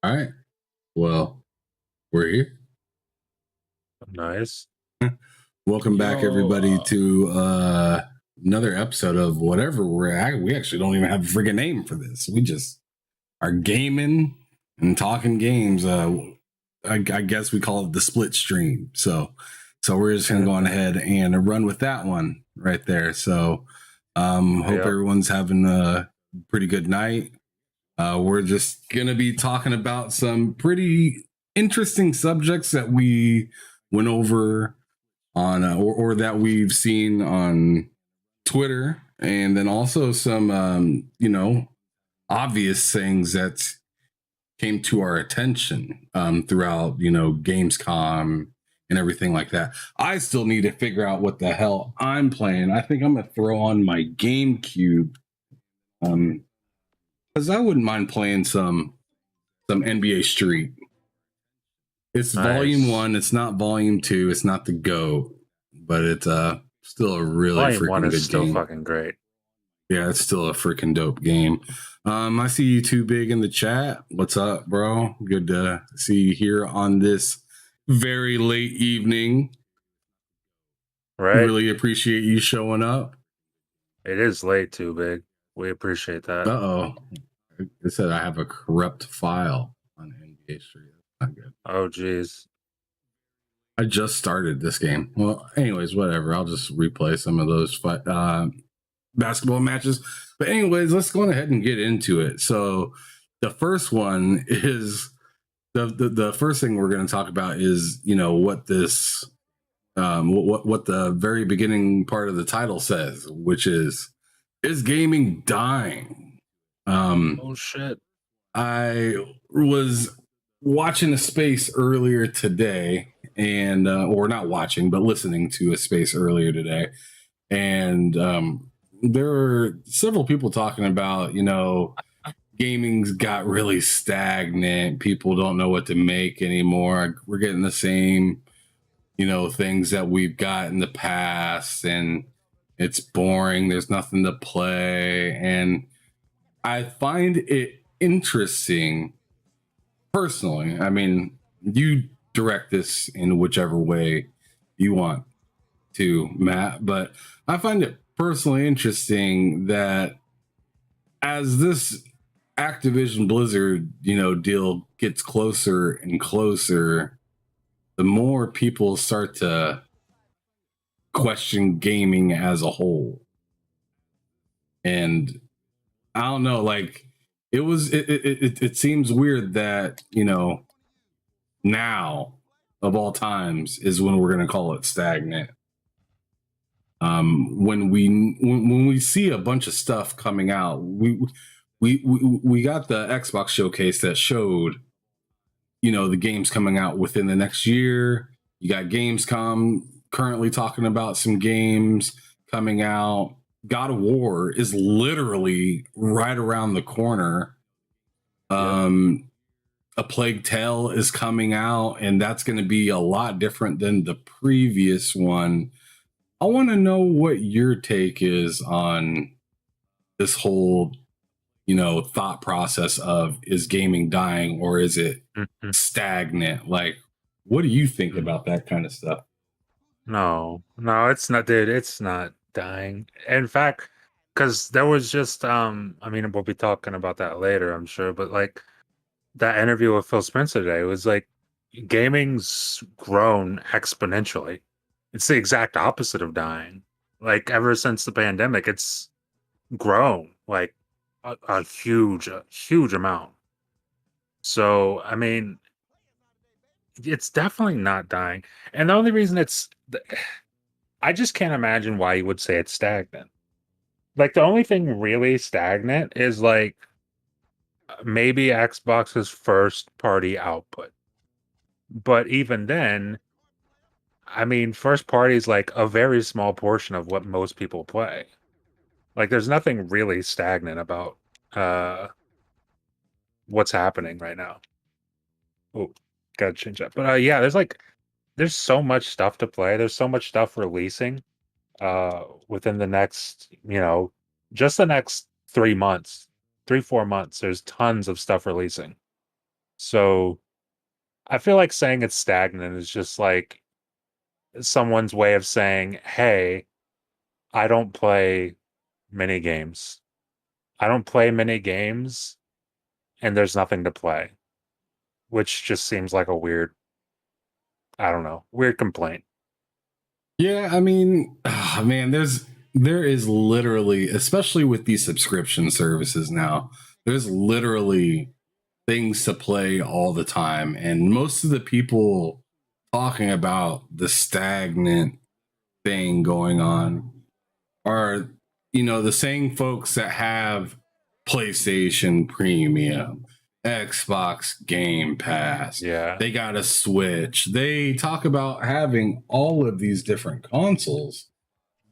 All right. Well, we're here. Nice. Welcome back, everybody, Yo, to another episode of whatever we're at. We actually don't even have a friggin' name for this. We just are gaming and talking games. I guess we call it the split stream. So we're just gonna go on ahead and run with that one right there. So hope yep. everyone's having a pretty good night. We're just gonna be talking about some pretty interesting subjects that we went over on or that we've seen on Twitter, and then also some obvious things that came to our attention throughout Gamescom and everything like that. I still need to figure out what the hell I'm playing. I think I'm gonna throw on my GameCube because I wouldn't mind playing some NBA Street. It's volume Nice. 1. It's not volume 2. It's not the GOAT, but it's still a really Volume 1 freaking is good still game. fucking great. Yeah, it's still a freaking dope game. I see you too big in the chat. What's up, bro? Good to see you here on this very late evening. Right? Really appreciate you showing up. It is late too, big. We appreciate that. Uh-oh. I said I have a corrupt file on NBA Street. That's not good. Oh, geez. I just started this game. Well, anyways, whatever. I'll just replay some of those basketball matches. But anyways, let's go ahead and get into it. So the first one is the first thing we're going to talk about is what this what the very beginning part of the title says, which is gaming dying? Oh, shit. I was watching a space earlier today, and or not watching, but listening to a space earlier today, and there were several people talking about gaming's got really stagnant. People don't know what to make anymore. We're getting the same things that we've got in the past, and it's boring. There's nothing to play, and I find it interesting personally. I mean, you direct this in whichever way you want to, Matt, but I find it personally interesting that as this Activision Blizzard, deal gets closer and closer, the more people start to question gaming as a whole. And I don't know, like it seems weird that, now of all times is when we're going to call it stagnant. When we see a bunch of stuff coming out, we got the Xbox showcase that showed the games coming out within the next year. You got Gamescom currently talking about some games coming out. God of War is literally right around the corner. A Plague Tale is coming out, and that's going to be a lot different than the previous one. I want to know what your take is on this whole, thought process of, is gaming dying or is it stagnant? Like, what do you think about that kind of stuff? No, it's not, dude. It's not dying. In fact, because there was just, I mean, we'll be talking about that later, I'm sure, but like that interview with Phil Spencer today was like, gaming's grown exponentially. It's the exact opposite of dying. Like ever since the pandemic, it's grown like a huge amount. So, I mean, it's definitely not dying. And the only reason I just can't imagine why you would say it's stagnant. Like the only thing really stagnant is like maybe Xbox's first party output. But even then, I mean, first party is like a very small portion of what most people play. Like there's nothing really stagnant about what's happening right now. Oh, gotta change that. But yeah, there's so much stuff to play. There's so much stuff releasing within the next, just the next 3 months, 3, 4 months. There's tons of stuff releasing. So I feel like saying it's stagnant is just like someone's way of saying, "Hey, I don't play mini games. I don't play mini games, and there's nothing to play," which just seems like a weird, I don't know, weird complaint. Yeah, I mean, man, there is literally, especially with these subscription services now, there's literally things to play all the time, and most of the people talking about the stagnant thing going on are, the same folks that have PlayStation Premium, Xbox Game Pass. Yeah, They got a Switch. They talk about having all of these different consoles,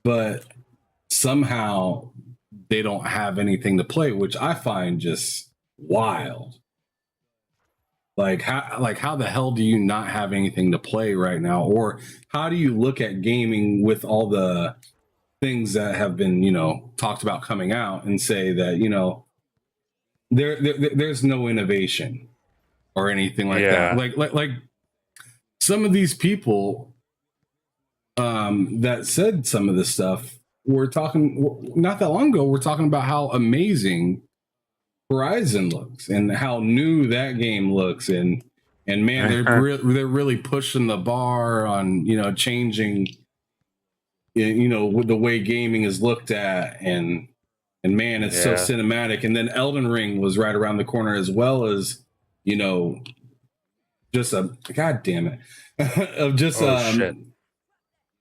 but somehow they don't have anything to play, which I find just wild. How the hell do you not have anything to play right now? Or how do you look at gaming with all the things that have been, talked about coming out and say that, there's no innovation or anything like that. yeah, Like some of these people that said some of this stuff were talking not that long ago. We're talking about how amazing Horizon looks and how new that game looks, and man, they're really pushing the bar on changing the way gaming is looked at, and man, it's so yeah. cinematic. And then Elden Ring was right around the corner, as well as you know just a god damn it of just Oh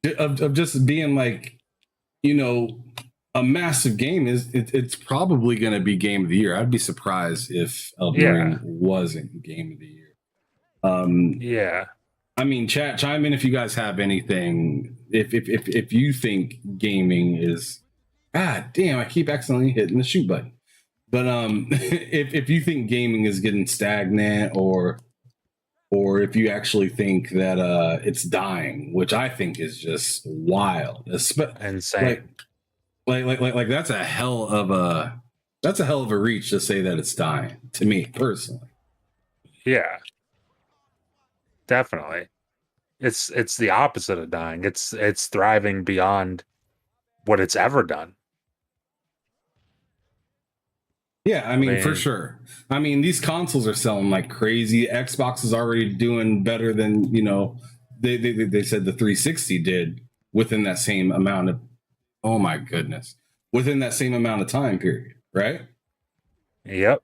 shit. of just being like you know a massive game. It's probably going to be game of the year. I'd be surprised if Elden Yeah, Ring wasn't game of the year. um yeah. I mean, chat, chime in if you guys have anything. If you think gaming is, god damn, I keep accidentally hitting the shoot button. But if you think gaming is getting stagnant, or if you actually think that it's dying, which I think is just wild. Like Insane. like that's a hell of a reach to say that it's dying, to me personally. Yeah, definitely. It's the opposite of dying. It's thriving beyond what it's ever done. Yeah, I I mean, for mean, sure. I mean, these consoles are selling like crazy. Xbox is already doing better than, they said the 360 did within that same amount of, oh my goodness, within that same amount of time period, right? yep.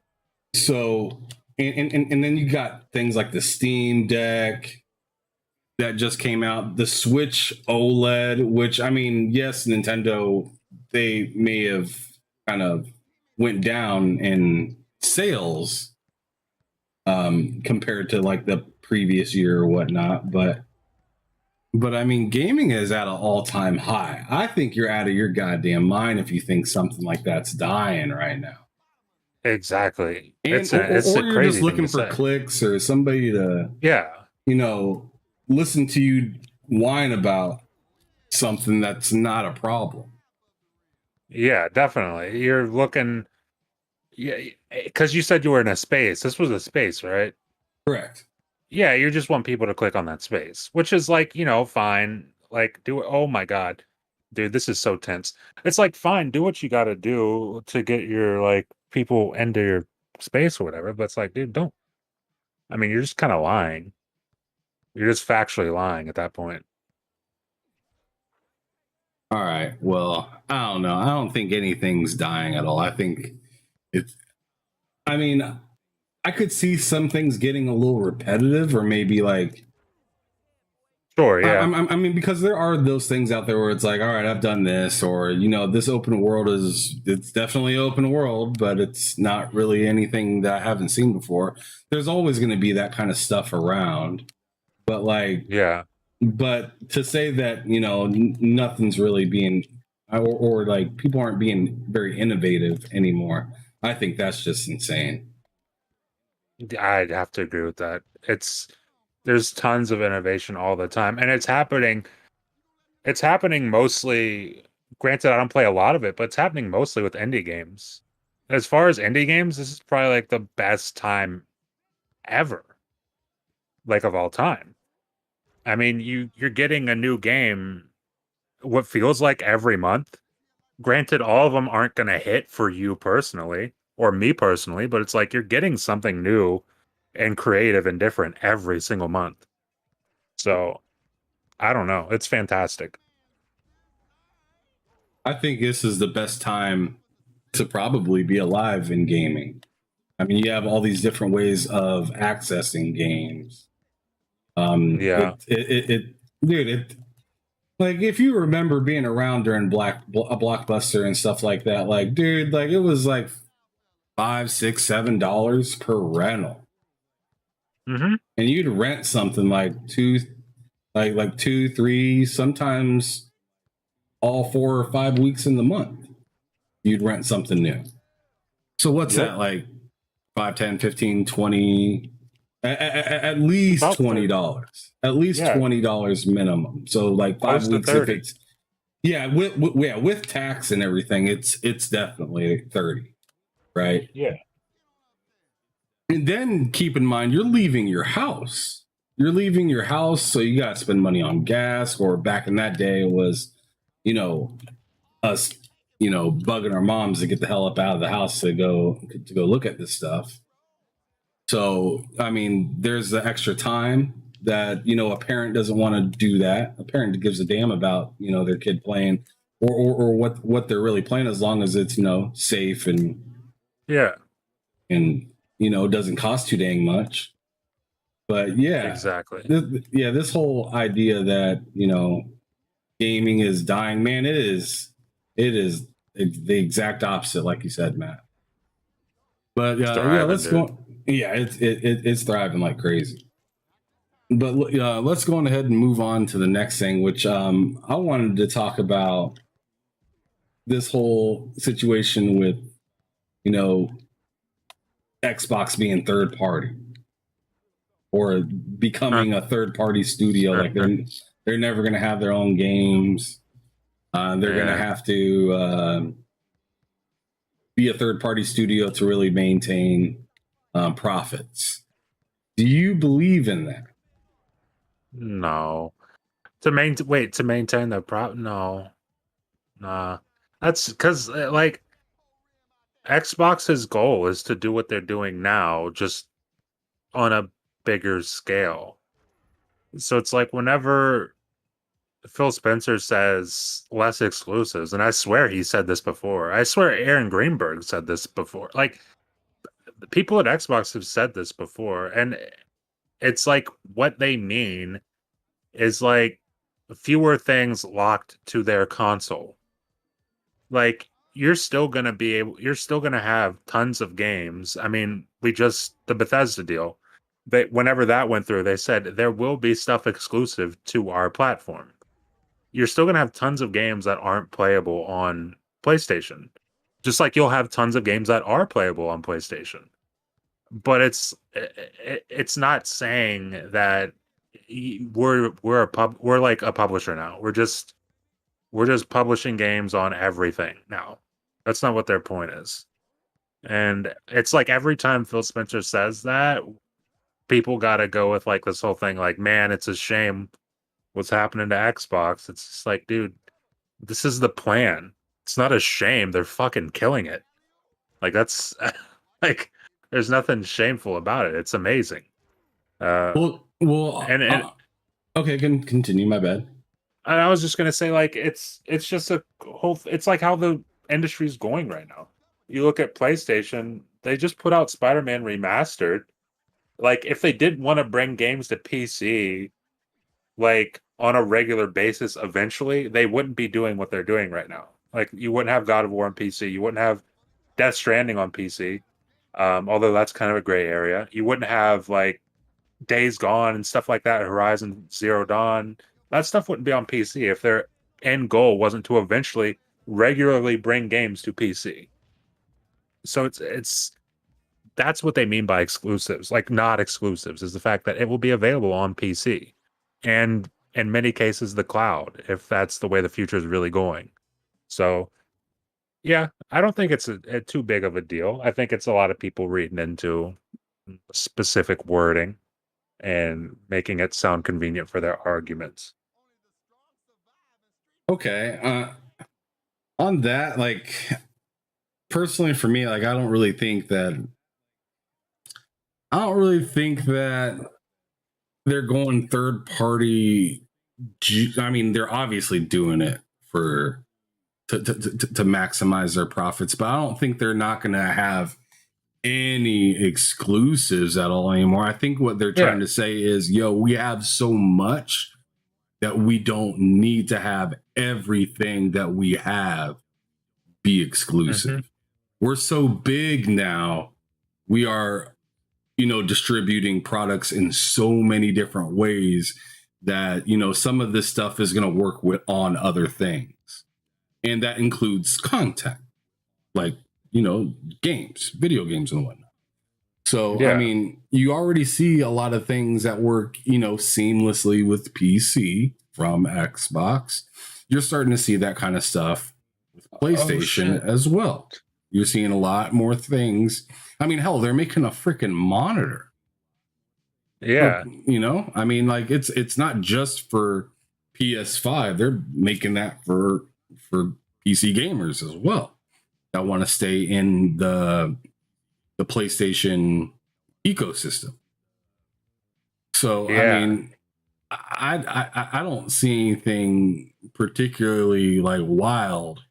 So, and then you got things like the Steam Deck that just came out, the Switch OLED, which, I mean, yes, Nintendo, they may have kind of went down in sales compared to like the previous year or whatnot, but I mean, gaming is at an all-time high. I think you're out of your goddamn mind if you think something like that's dying right now. Exactly. And It's a or you're just crazy thing to looking for say. clicks or somebody to, Yeah. you know, listen to you whine about something that's not a problem. Yeah, definitely. You're looking, yeah, because you said you were in a space. This was a space, right? Correct. Yeah, you just want people to click on that space, which is like, fine. Like, do it. Oh my God. Dude, this is so tense. It's like, fine, do what you got to do to get your like people into your space or whatever. But it's like, dude, don't. I mean, you're just kind of lying. You're just factually lying at that point. All right. Well, I don't know. I don't think anything's dying at all. I think it's, I mean, I could see some things getting a little repetitive, or maybe like, Sure, yeah. I mean, because there are those things out there where it's like, all right, I've done this, or this open world it's definitely open world, but it's not really anything that I haven't seen before. There's always going to be that kind of stuff around, but like, Yeah. but to say that nothing's really being, or like people aren't being very innovative anymore, I think that's just insane. I'd have to agree with that. There's tons of innovation all the time, and it's happening mostly, granted I don't play a lot of it, but it's happening mostly with indie games. As far as indie games, this is probably like the best time ever, like of all time. I mean, you're getting a new game what feels like every month. Granted, all of them aren't going to hit for you personally or me personally, but it's like you're getting something new and creative and different every single month. So I don't know. It's fantastic. I think this is the best time to probably be alive in gaming. I mean, you have all these different ways of accessing games. Yeah. Dude, like if you remember being around during a Blockbuster and stuff like that, like, dude, like it was like $5, $6, $7 per rental, Mm-hmm. and you'd rent something like two, three, sometimes all 4 or 5 weeks in the month. You'd rent something new. So what's Yep. that like? 5, 10, 15, 20, at least About 30. $20. At least Yeah. $20 minimum. So like Close 5 to weeks if 30. it's with tax and everything, it's definitely 30, right? Yeah. And then keep in mind you're leaving your house. You're leaving your house, so you got to spend money on gas. Or back in that day, it was, you know, us, bugging our moms to get the hell up out of the house to go look at this stuff. So, I mean, there's the extra time that, a parent doesn't want to do that. A parent gives a damn about, their kid playing or what they're really playing, as long as it's, safe Yeah. and, doesn't cost too dang much. But yeah, Exactly. this whole idea that, gaming is dying, man, it is the exact opposite, like you said, Matt. But It's yeah, thriving, let's dude. go. Yeah, it's thriving like crazy. But let's go on ahead and move on to the next thing, which I wanted to talk about this whole situation with you know Xbox being third party or becoming a third party studio. Like they're never going to have their own games. They're going to Yeah. have to be a third party studio to really maintain profits. Do you believe in that? No. To maintain the prop? No. Nah. That's because like Xbox's goal is to do what they're doing now, just on a bigger scale. So it's like whenever Phil Spencer says less exclusives, and I swear he said this before. I swear Aaron Greenberg said this before. Like the people at Xbox have said this before, and it's like what they mean is like fewer things locked to their console. Like you're still gonna have tons of games. I mean, the Bethesda deal, whenever that went through, they said there will be stuff exclusive to our platform. You're still gonna have tons of games that aren't playable on PlayStation. Just like you'll have tons of games that are playable on PlayStation. But it's not saying that we're like a publisher now. We're just publishing games on everything now. That's not what their point is. And it's like every time Phil Spencer says that, people got to go with like this whole thing like, man, it's a shame what's happening to Xbox. It's just like, dude, this is the plan. It's not a shame. They're fucking killing it. Like that's like there's nothing shameful about it. It's amazing. Well, And okay, can continue. My bad. And I was just gonna say, like, it's just a whole. It's like how the industry is going right now. You look at PlayStation; they just put out Spider-Man Remastered. Like, if they didn't want to bring games to PC, like on a regular basis, eventually, they wouldn't be doing what they're doing right now. Like, you wouldn't have God of War on PC. You wouldn't have Death Stranding on PC. Although that's kind of a gray area. You wouldn't have like Days Gone and stuff like that, Horizon Zero Dawn, that stuff wouldn't be on PC if their end goal wasn't to eventually regularly bring games to PC. So it's that's what they mean by exclusives, like not exclusives, is the fact that it will be available on PC and in many cases the cloud, if that's the way the future is really going. So yeah, I don't think it's a too big of a deal. I think it's a lot of people reading into specific wording and making it sound convenient for their arguments. Okay. On that, like personally for me, like I don't really think that they're going third party. I mean, they're obviously doing it for to maximize their profits, but I don't think they're not going to have any exclusives at all anymore. I think what they're trying Yeah. to say is, yo, we have so much that we don't need to have everything that we have be exclusive. We're so big now. We are, distributing products in so many different ways that, some of this stuff is going to work with on other things. And that includes content, like, games, video games and whatnot. So, I Yeah. mean, you already see a lot of things that work, seamlessly with PC from Xbox. You're starting to see that kind of stuff with PlayStation as well. You're seeing a lot more things. I mean, hell, they're making a freaking monitor. Yeah. I mean, like it's not just for PS5. They're making that for PC gamers as well that want to stay in the PlayStation ecosystem. So, I Yeah. mean, I don't see anything particularly like wild.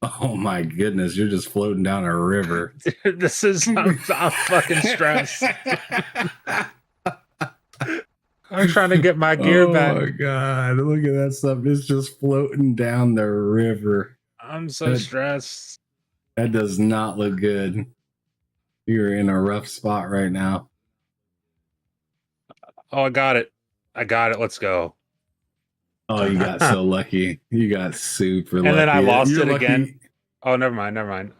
Oh my goodness, you're just floating down a river. Dude, this is I'm fucking stressed. I'm trying to get my gear back. Oh my god, look at that stuff. It's just floating down the river. I'm so stressed. That does not look good. You're in a rough spot right now. Oh, I got it. Let's go. Oh, you got so lucky. You got super lucky. And then I lost You're it lucky. again. Oh, never mind.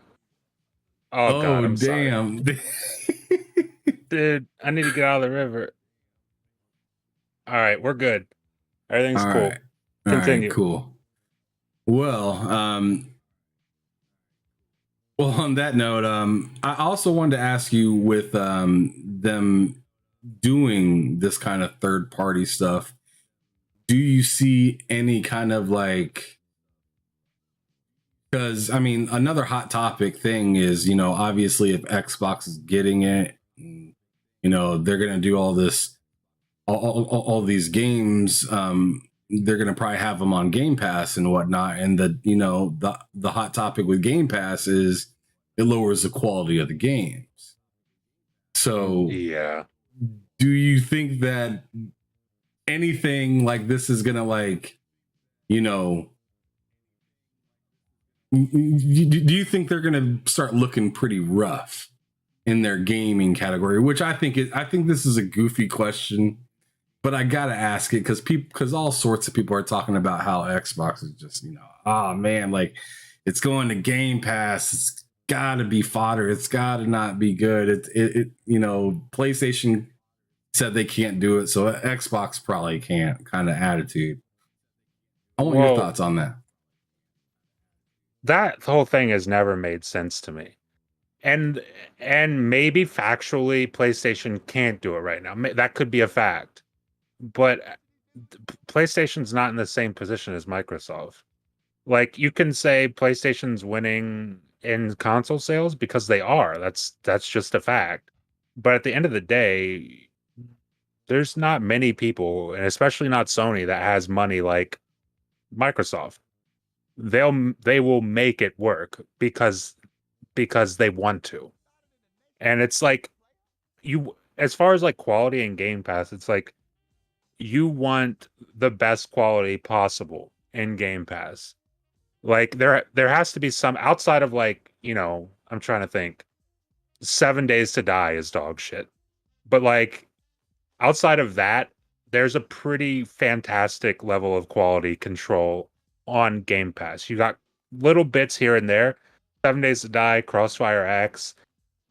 Oh god, I'm damn. sorry. Dude, I need to get out of the river. All right, we're good. Everything's All cool. right. Continue. All right, cool. Well, on that note, I also wanted to ask you with them doing this kind of third party stuff, do you see any kind of like, because I mean, another hot topic thing is, obviously if Xbox is getting it, they're going to do all this, all these games. They're going to probably have them on Game Pass and whatnot. And the hot topic with Game Pass is it lowers the quality of the games. So yeah, do you think that anything like this is going to like, do you think they're going to start looking pretty rough in their gaming category? Which I think this is a goofy question, but I gotta ask it because all sorts of people are talking about how Xbox is just oh man, like it's going to Game Pass. It's gotta be fodder. It's gotta not be good. PlayStation said they can't do it, so Xbox probably can't. Kind of attitude. I want your thoughts on that. That whole thing has never made sense to me. And maybe factually PlayStation can't do it right now. That could be a fact. But PlayStation's not in the same position as Microsoft. Like you can say PlayStation's winning in console sales because they are. That's just a fact. But at the end of the day, there's not many people, and especially not Sony, that has money like Microsoft. They will make it work because they want to. And it's like you as far as like quality and Game Pass, it's like you want the best quality possible in Game Pass. Like there has to be some outside of like, I'm trying to think. 7 Days to Die is dog shit. But like outside of that, there's a pretty fantastic level of quality control on Game Pass. You got little bits here and there. 7 Days to Die, Crossfire X,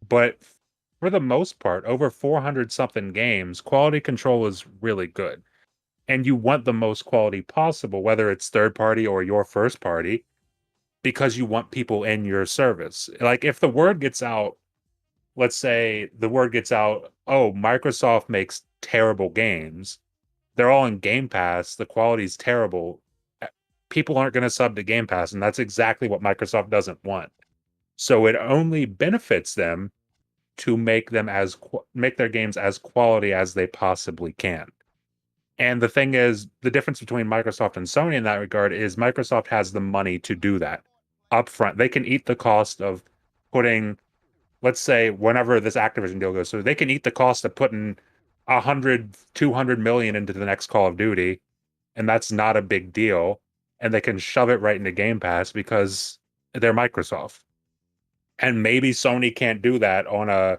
but for the most part, over 400 something games, quality control is really good. And you want the most quality possible, whether it's third party or your first party, because you want people in your service. Like if the word gets out let's say the word gets out, oh, Microsoft makes terrible games. They're all in Game Pass. The quality's terrible. People aren't going to sub to Game Pass, and that's exactly what Microsoft doesn't want. So it only benefits them to make their games as quality as they possibly can. And the thing is, the difference between Microsoft and Sony in that regard is Microsoft has the money to do that upfront. They can eat the cost of putting, let's say, whenever this Activision deal goes through, they can eat the cost of putting 100, 200 million into the next Call of Duty, and that's not a big deal. And they can shove it right into Game Pass because they're Microsoft. And maybe Sony can't do that on a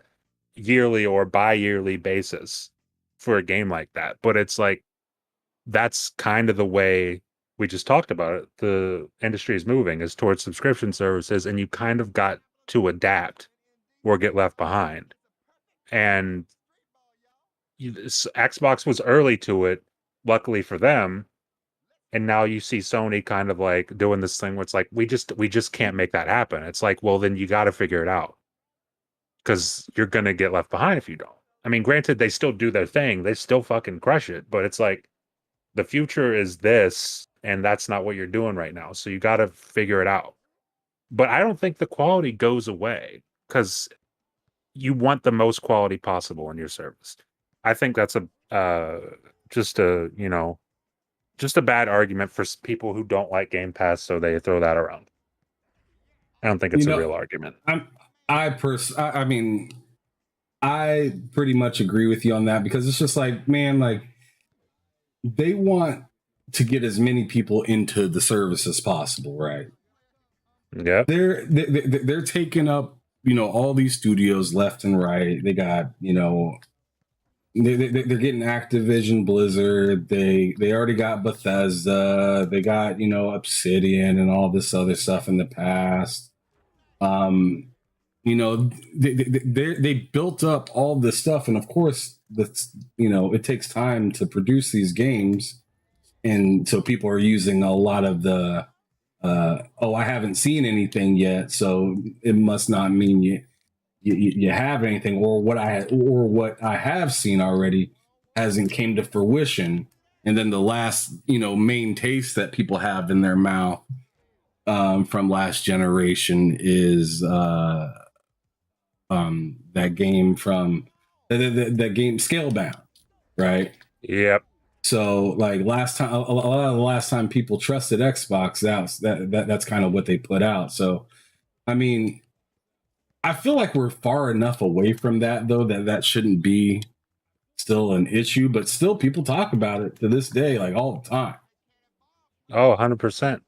yearly or bi-yearly basis for a game like that. But it's like, that's kind of the way we just talked about it. The industry is moving is towards subscription services, and you kind of got to adapt or get left behind. And Xbox was early to it, luckily for them. And now you see Sony kind of like doing this thing where it's like, we just can't make that happen. It's like, well, then you got to figure it out because you're going to get left behind if you don't. I mean, granted, they still do their thing. They still fucking crush it, but it's like, the future is this, and that's not what you're doing right now. So you got to figure it out. But I don't think the quality goes away because you want the most quality possible in your service. I think that's just a just a bad argument for people who don't like Game Pass, so they throw that around. I don't think it's a real argument. I mean, I pretty much agree with you on that because it's just like, man, like they want to get as many people into the service as possible, right? Yeah, they're taking up, all these studios left and right. They got, they're getting Activision, Blizzard. They already got Bethesda. They got, Obsidian and all this other stuff in the past. They built up all this stuff, and of course, that's it takes time to produce these games, and so people are using a lot of the I haven't seen anything yet, so it must not mean you have anything, or what I have seen already hasn't came to fruition. And then the last main taste that people have in their mouth from last generation is that game from that game Scalebound, right? Yep. So like last time, a lot of the last time people trusted Xbox, that's kind of what they put out. So, I mean, I feel like we're far enough away from that though that shouldn't be still an issue, but still people talk about it to this day, like all the time. Oh, 100%.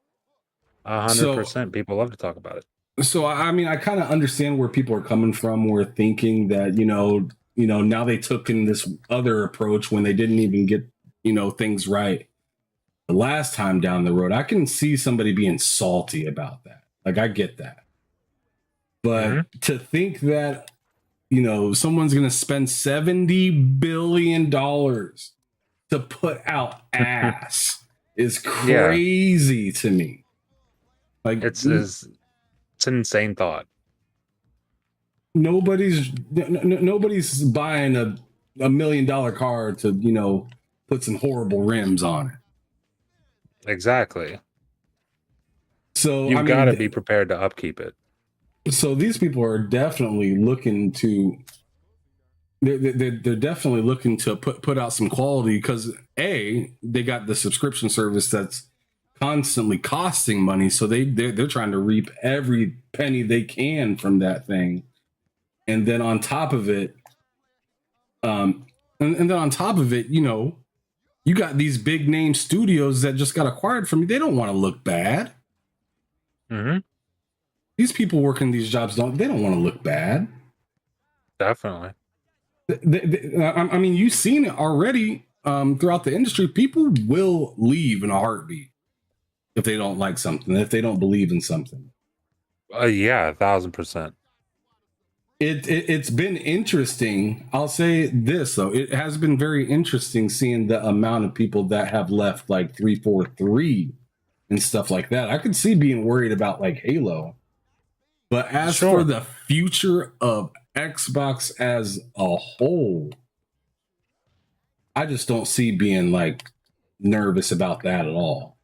So 100%. People love to talk about it. So I mean, I kind of understand where people are coming from. We're thinking that now they took in this other approach when they didn't even get things right the last time down the road. I can see somebody being salty about that. Like I get that, but to think that someone's going to spend $70 billion to put out ass is crazy to me. Like it's an insane thought. Nobody's buying a $1 million car to put some horrible rims on it. Exactly. So you've got to be prepared to upkeep it. So these people are definitely looking to. They're definitely looking to put out some quality because they got the subscription service that's constantly costing money, so they're trying to reap every penny they can from that thing, and then on top of it, you got these big name studios that just got acquired from you. They don't want to look bad. These people working these jobs don't want to look bad. Definitely. I mean, you've seen it already throughout the industry. People will leave in a heartbeat if they don't like something, if they don't believe in something. Yeah, 1,000%. It's been interesting. I'll say this though, it has been very interesting seeing the amount of people that have left like 343 and stuff like that. I could see being worried about like Halo, but as for the future of Xbox as a whole, I just don't see being like nervous about that at all.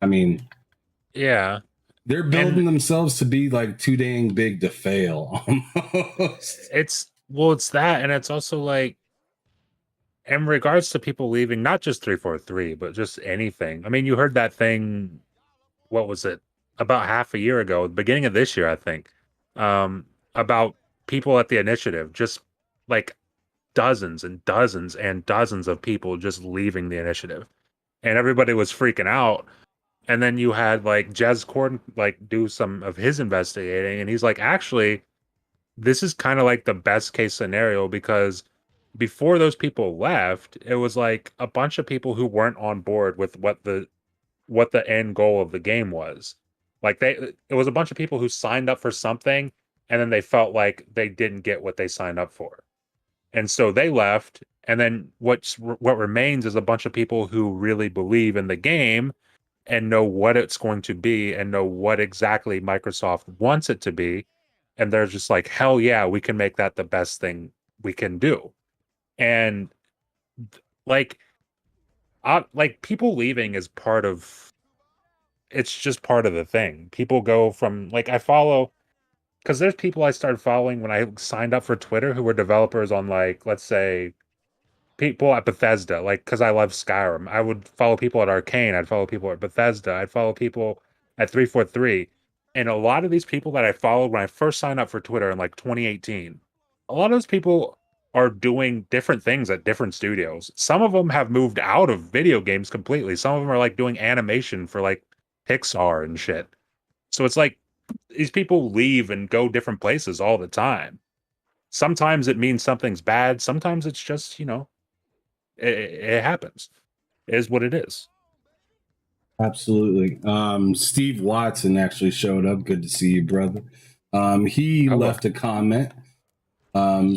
I mean, Yeah. they're And building themselves to be like too dang big to fail almost. it's that, and it's also like in regards to people leaving, not just 343, but just anything. I mean, you heard that thing, what was it? About half a year ago, the beginning of this year, I think, about people at the initiative, just like dozens and dozens and dozens of people just leaving the initiative. And everybody was freaking out. And then you had like Jez Corden like do some of his investigating, and he's like, actually, this is kind of like the best case scenario because before those people left, it was like a bunch of people who weren't on board with what the end goal of the game was. Like it was a bunch of people who signed up for something and then they felt like they didn't get what they signed up for. And so they left, and then what remains is a bunch of people who really believe in the game and know what it's going to be and know what exactly Microsoft wants it to be. And they're just like, hell yeah, we can make that the best thing we can do. And like, like people leaving is part of it's just part of the thing. People go from like I follow because there's people I started following when I signed up for Twitter who were developers on like let's say people at Bethesda, like because I love Skyrim. I would follow people at Arcane. I'd follow people at Bethesda. I'd follow people at 343. And a lot of these people that I followed when I first signed up for Twitter in like 2018, a lot of those people are doing different things at different studios. Some of them have moved out of video games completely. Some of them are like doing animation for like Pixar and shit. So it's like these people leave and go different places all the time. Sometimes it means something's bad. Sometimes it's just, it happens. It is what it is. Absolutely. Steve Watson actually showed up. Good to see you, brother. He Hello. left a comment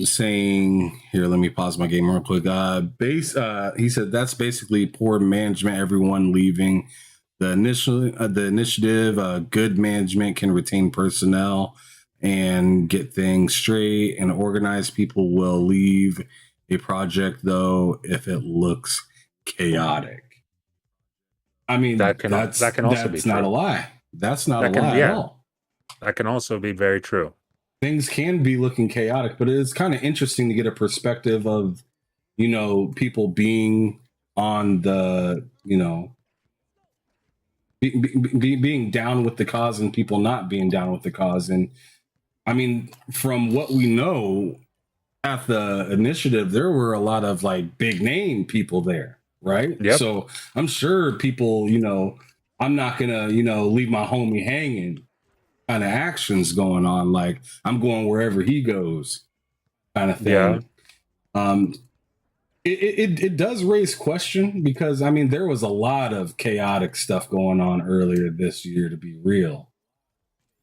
saying, here, let me pause my game real quick. He said that's basically poor management, everyone leaving the initiative. Good management can retain personnel and get things straight, and organized people will leave a project though if it looks chaotic. I mean, That can also be that's not a true. lie. That's not a That can lie at yeah, all. that can also be very true. Things can be looking chaotic, but it's kind of interesting to get a perspective of, people being on the, being down with the cause and people not being down with the cause. And I mean, from what we know at the initiative, there were a lot of like big name people there, right? Yep. So I'm sure people, I'm not gonna, leave my homie hanging kind of actions going on. Like I'm going wherever he goes, kind of Yeah. thing. Um, it does raise question because I mean there was a lot of chaotic stuff going on earlier this year, to be real.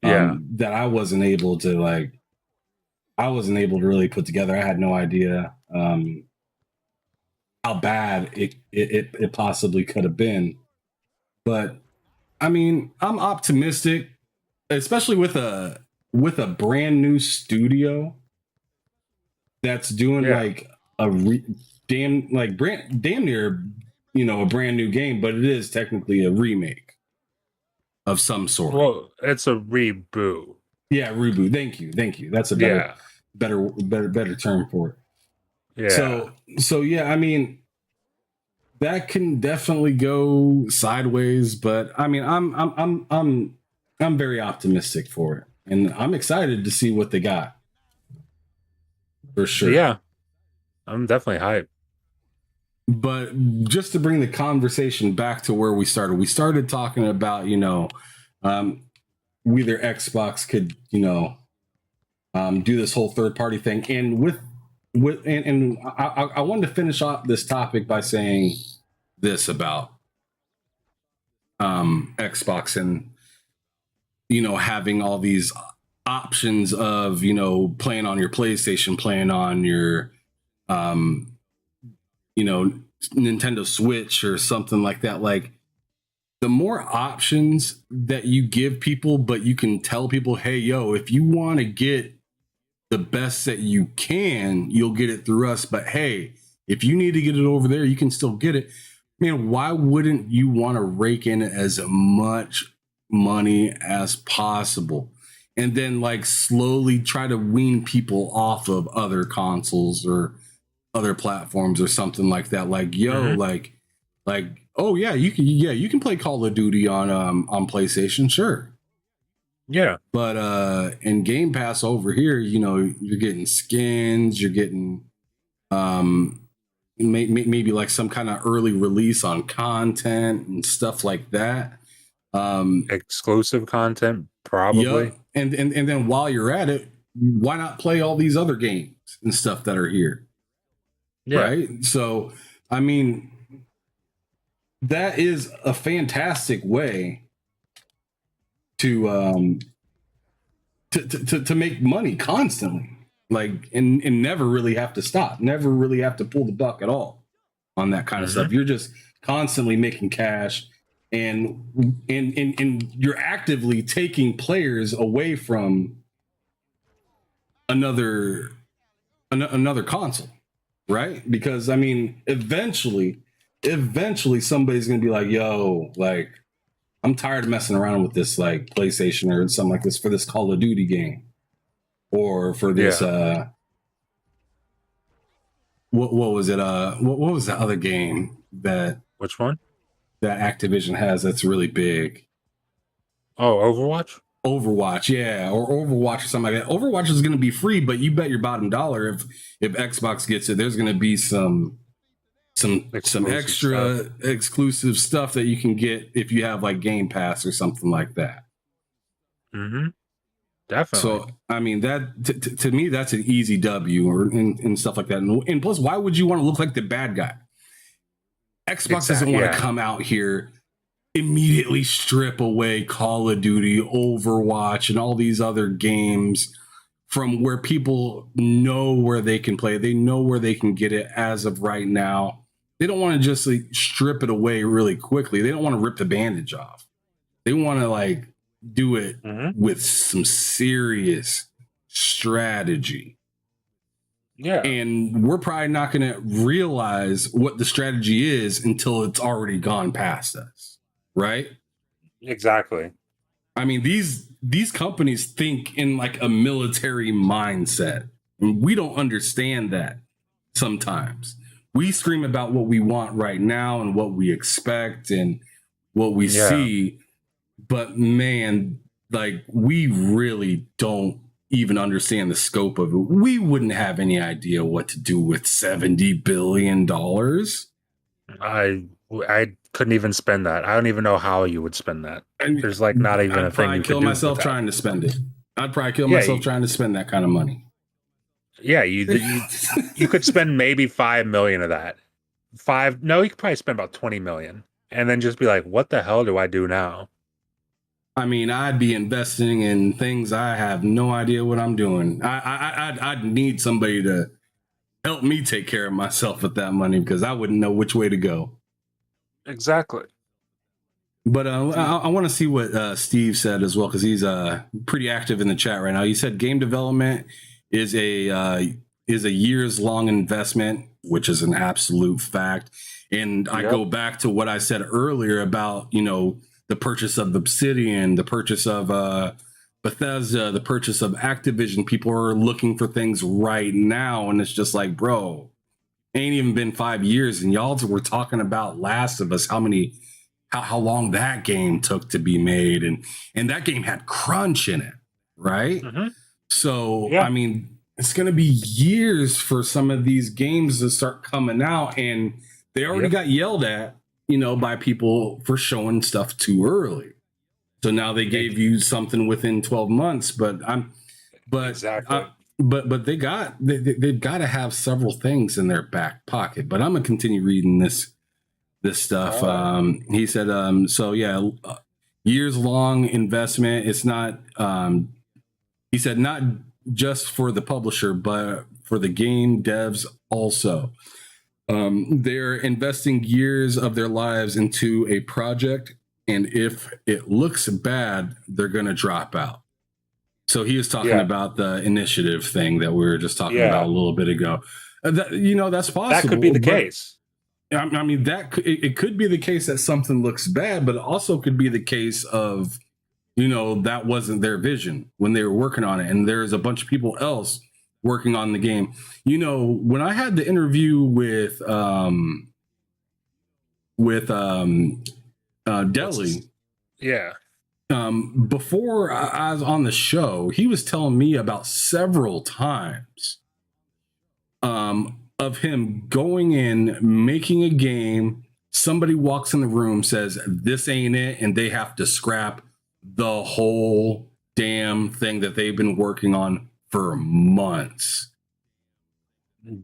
Yeah. That I wasn't able to really put together. I had no idea how bad it possibly could have been. But I mean, I'm optimistic, especially with a brand new studio that's doing Yeah. like damn near a brand new game, but it is technically a remake of some sort. Well, it's a reboot. Yeah, reboot. Thank you. That's a Yeah. better term for it. Yeah. So yeah, I mean that can definitely go sideways, but I mean I'm very optimistic for it, and I'm excited to see what they got for sure. Yeah. I'm definitely hyped. But just to bring the conversation back to where we started talking about, um, whether Xbox could, do this whole third party thing. And and I wanted to finish off this topic by saying this about Xbox and, having all these options of, playing on your PlayStation, playing on your, um, Nintendo Switch or something like that. Like, the more options that you give people, but you can tell people, hey, yo, if you want to get the best that you can, you'll get it through us. But hey, if you need to get it over there, you can still get it. Man, why wouldn't you want to rake in as much money as possible? And then like slowly try to wean people off of other consoles or other platforms or something like that. Like, yo, like, oh yeah, you can play Call of Duty on PlayStation, sure. Yeah. But in Game Pass over here, you know, you're getting skins, you're getting maybe like some kind of early release on content and stuff like that. Exclusive content, probably. Yep. And then while you're at it, why not play all these other games and stuff that are here? Yeah. Right. So, I mean, that is a fantastic way to make money constantly, like, and never really have to stop, never really have to pull the buck at all on that kind of stuff. You're just constantly making cash, and you're actively taking players away from another console, right? Because I mean, eventually somebody's gonna be like, yo, like, I'm tired of messing around with this like PlayStation or something like this for this Call of Duty game, or for this what was it? What was the other game that Which one? that Activision has that's really big? Oh, Overwatch? Overwatch, yeah, or Overwatch or something like that. Overwatch is going to be free, but you bet your bottom dollar if Xbox gets it, there's going to be some extra exclusive stuff that you can get if you have like Game Pass or something like that. Definitely. So I mean, that to me, that's an easy W, or and stuff like that. And plus, why would you want to look like the bad guy? Xbox doesn't want to come out here immediately strip away Call of Duty, Overwatch, and all these other games from where people know where they can play. They know where they can get it as of right now. They don't want to just like strip it away really quickly. They don't want to rip the bandage off. They want to like do it with some serious strategy. Yeah. And we're probably not going to realize what the strategy is until it's already gone past us. Right? Exactly. I mean, these companies think in like a military mindset. And we don't understand that sometimes. We scream about what we want right now and what we expect and what we see. But man, like, we really don't even understand the scope of it. We wouldn't have any idea what to do with $70 billion. I couldn't even spend that. I don't even know how you would spend that. And there's like not even a thing you could do. I'd probably kill myself trying to spend it. I'd probably kill myself trying to spend that kind of money. Yeah, you could spend maybe 5 million of that. You could probably spend about 20 million and then just be like, what the hell do I do now? I mean, I'd be investing in things I have no idea what I'm doing. I'd need somebody to help me take care of myself with that money, because I wouldn't know which way to go. Exactly. But I want to see what Steve said as well, because he's pretty active in the chat right now. He said game development is a years-long investment, which is an absolute fact. And I go back to what I said earlier about, you know, the purchase of Obsidian, the purchase of Bethesda, the purchase of Activision. People are looking for things right now, and it's just like, bro, ain't even been 5 years, and y'all were talking about Last of Us, how long that game took to be made, and that game had crunch in it, right? So I mean, it's going to be years for some of these games to start coming out, and they already got yelled at, you know, by people for showing stuff too early. So now they gave you something within 12 months, but they've got to have several things in their back pocket. But I'm gonna continue reading this stuff. He said, years long investment. It's not. He said not just for the publisher, but for the game devs also. They're investing years of their lives into a project, and if it looks bad, they're gonna drop out. So he was talking Yeah. about the initiative thing that we were just talking Yeah. about a little bit ago. That's possible. That could be the case. I mean, it could be the case that something looks bad, but it also could be the case of, that wasn't their vision when they were working on it, and there's a bunch of people else working on the game. When I had the interview with Deli, Yeah. before I was on the show, he was telling me about several times of him going in, making a game. Somebody walks in the room, says, "This ain't it," and they have to scrap the whole damn thing that they've been working on for months.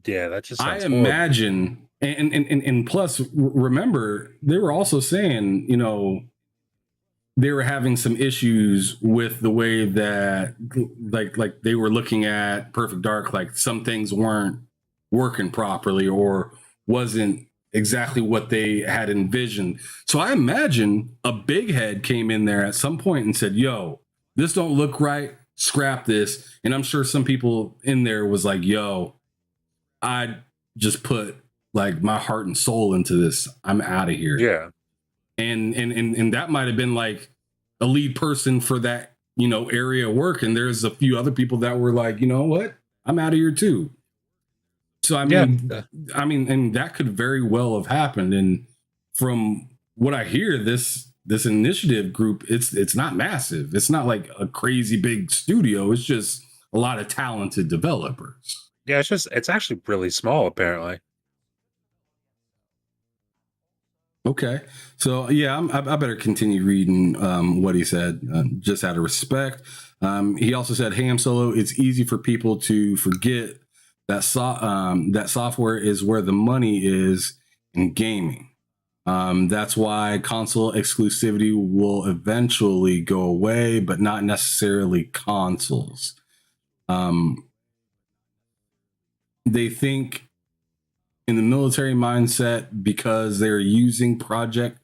Yeah, that just I sounds imagine, and plus, remember, they were also saying, they were having some issues with the way that, like they were looking at Perfect Dark, like some things weren't working properly or wasn't exactly what they had envisioned. So I imagine a big head came in there at some point and said, "Yo, this don't look right. Scrap this." And I'm sure some people in there was like, "Yo, I just put like my heart and soul into this. I'm out of here." Yeah. And that might have been like a lead person for that, area of work. And there's a few other people that were like, "You know what? I'm out of here too." So I mean, and that could very well have happened. And from what I hear, this initiative group, it's not massive. It's not like a crazy big studio. It's just a lot of talented developers. Yeah, it's actually really small apparently. Okay, so yeah, I better continue reading what he said, just out of respect. He also said, "Ham Solo, it's easy for people to forget that that software is where the money is in gaming. That's why console exclusivity will eventually go away, but not necessarily consoles. They think in the military mindset because they're using project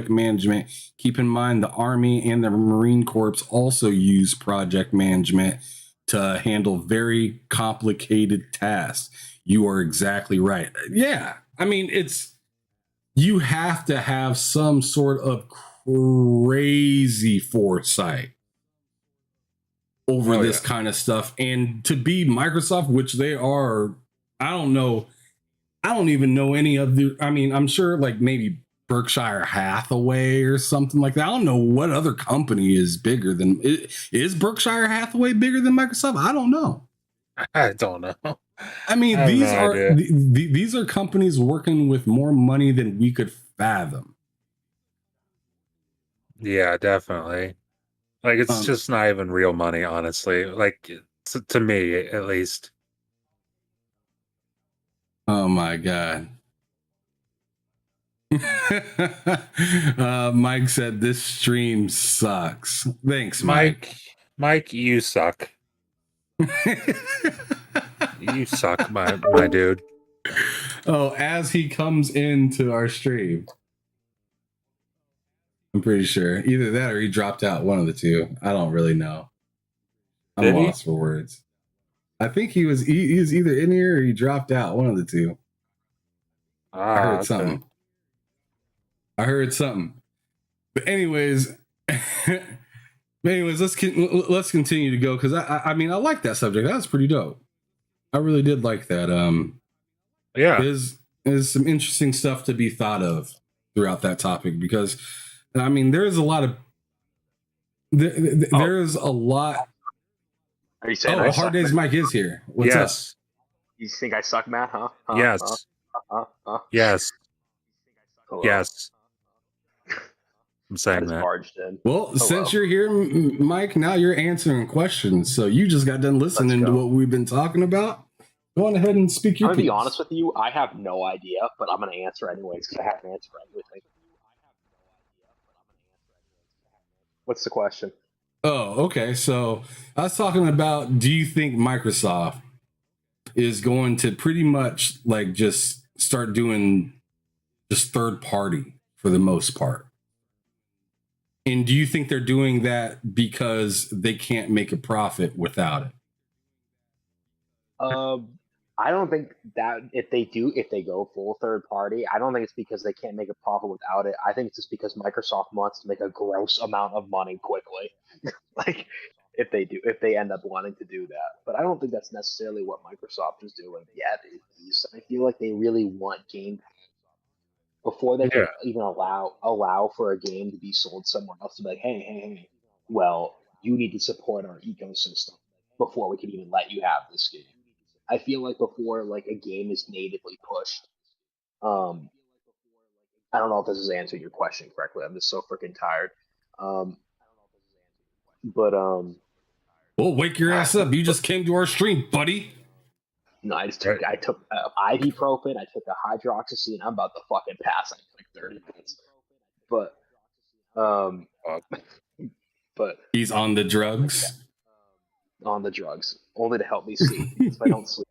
management. Keep in mind the Army and the Marine Corps also use project management to handle very complicated tasks." You are exactly right. Yeah, I mean, you have to have some sort of crazy foresight over this kind of stuff, and to be Microsoft, which they are. I don't know. I don't even know any of the. I mean, I'm sure like maybe Berkshire Hathaway or something like that. I don't know what other company is bigger than. Is Berkshire Hathaway bigger than Microsoft? I don't know. I don't know. I mean, these are companies working with more money than we could fathom. Yeah, definitely. Like it's just not even real money, honestly. Like to me, at least. Oh my god. Mike said this stream sucks. Thanks, Mike. Mike, you suck. You suck, my dude. Oh, as he comes into our stream. I'm pretty sure. Either that or he dropped out, one of the two. I don't really know. I'm lost for words. I think he was either in here or he dropped out, one of the two. I heard something. But anyways, let's continue to go, because I mean, I like that subject. That was pretty dope. I really did like that. Yeah, there's some interesting stuff to be thought of throughout that topic, because I mean, there's a lot. There's a lot. Are you saying Hard Days Mike is here? What's up? You think I suck, Matt? Huh? Yes. Yes. Hello. Yes. I'm saying that. Barged in. Well, since you're here, Mike, now you're answering questions. So you just got done listening to what we've been talking about. Go on ahead and speak your piece. I'm going to be honest with you. I have no idea, but I'm going to answer anyways because I have an answer for everything. What's the question? Oh, okay. So I was talking about, do you think Microsoft is going to pretty much like just start doing just third party for the most part? And do you think they're doing that because they can't make a profit without it? I don't think that if they go full third party, I don't think it's because they can't make a profit without it. I think it's just because Microsoft wants to make a gross amount of money quickly. Like if they end up wanting to do that. But I don't think that's necessarily what Microsoft is doing yet. I feel like they really want Game Pass before they can even allow for a game to be sold somewhere else to be like, hey, well, you need to support our ecosystem before we can even let you have this game. I feel like before like a game is natively pushed, um, I don't know if this is answering your question correctly. I'm just so freaking tired. Um, but Well, wake your ass up. You just came to our stream, buddy. No, I took ibuprofen, I took a hydroxyzine. I'm about to fucking pass in like 30 minutes. But but he's on the drugs. On the drugs, only to help me sleep. If I don't sleep.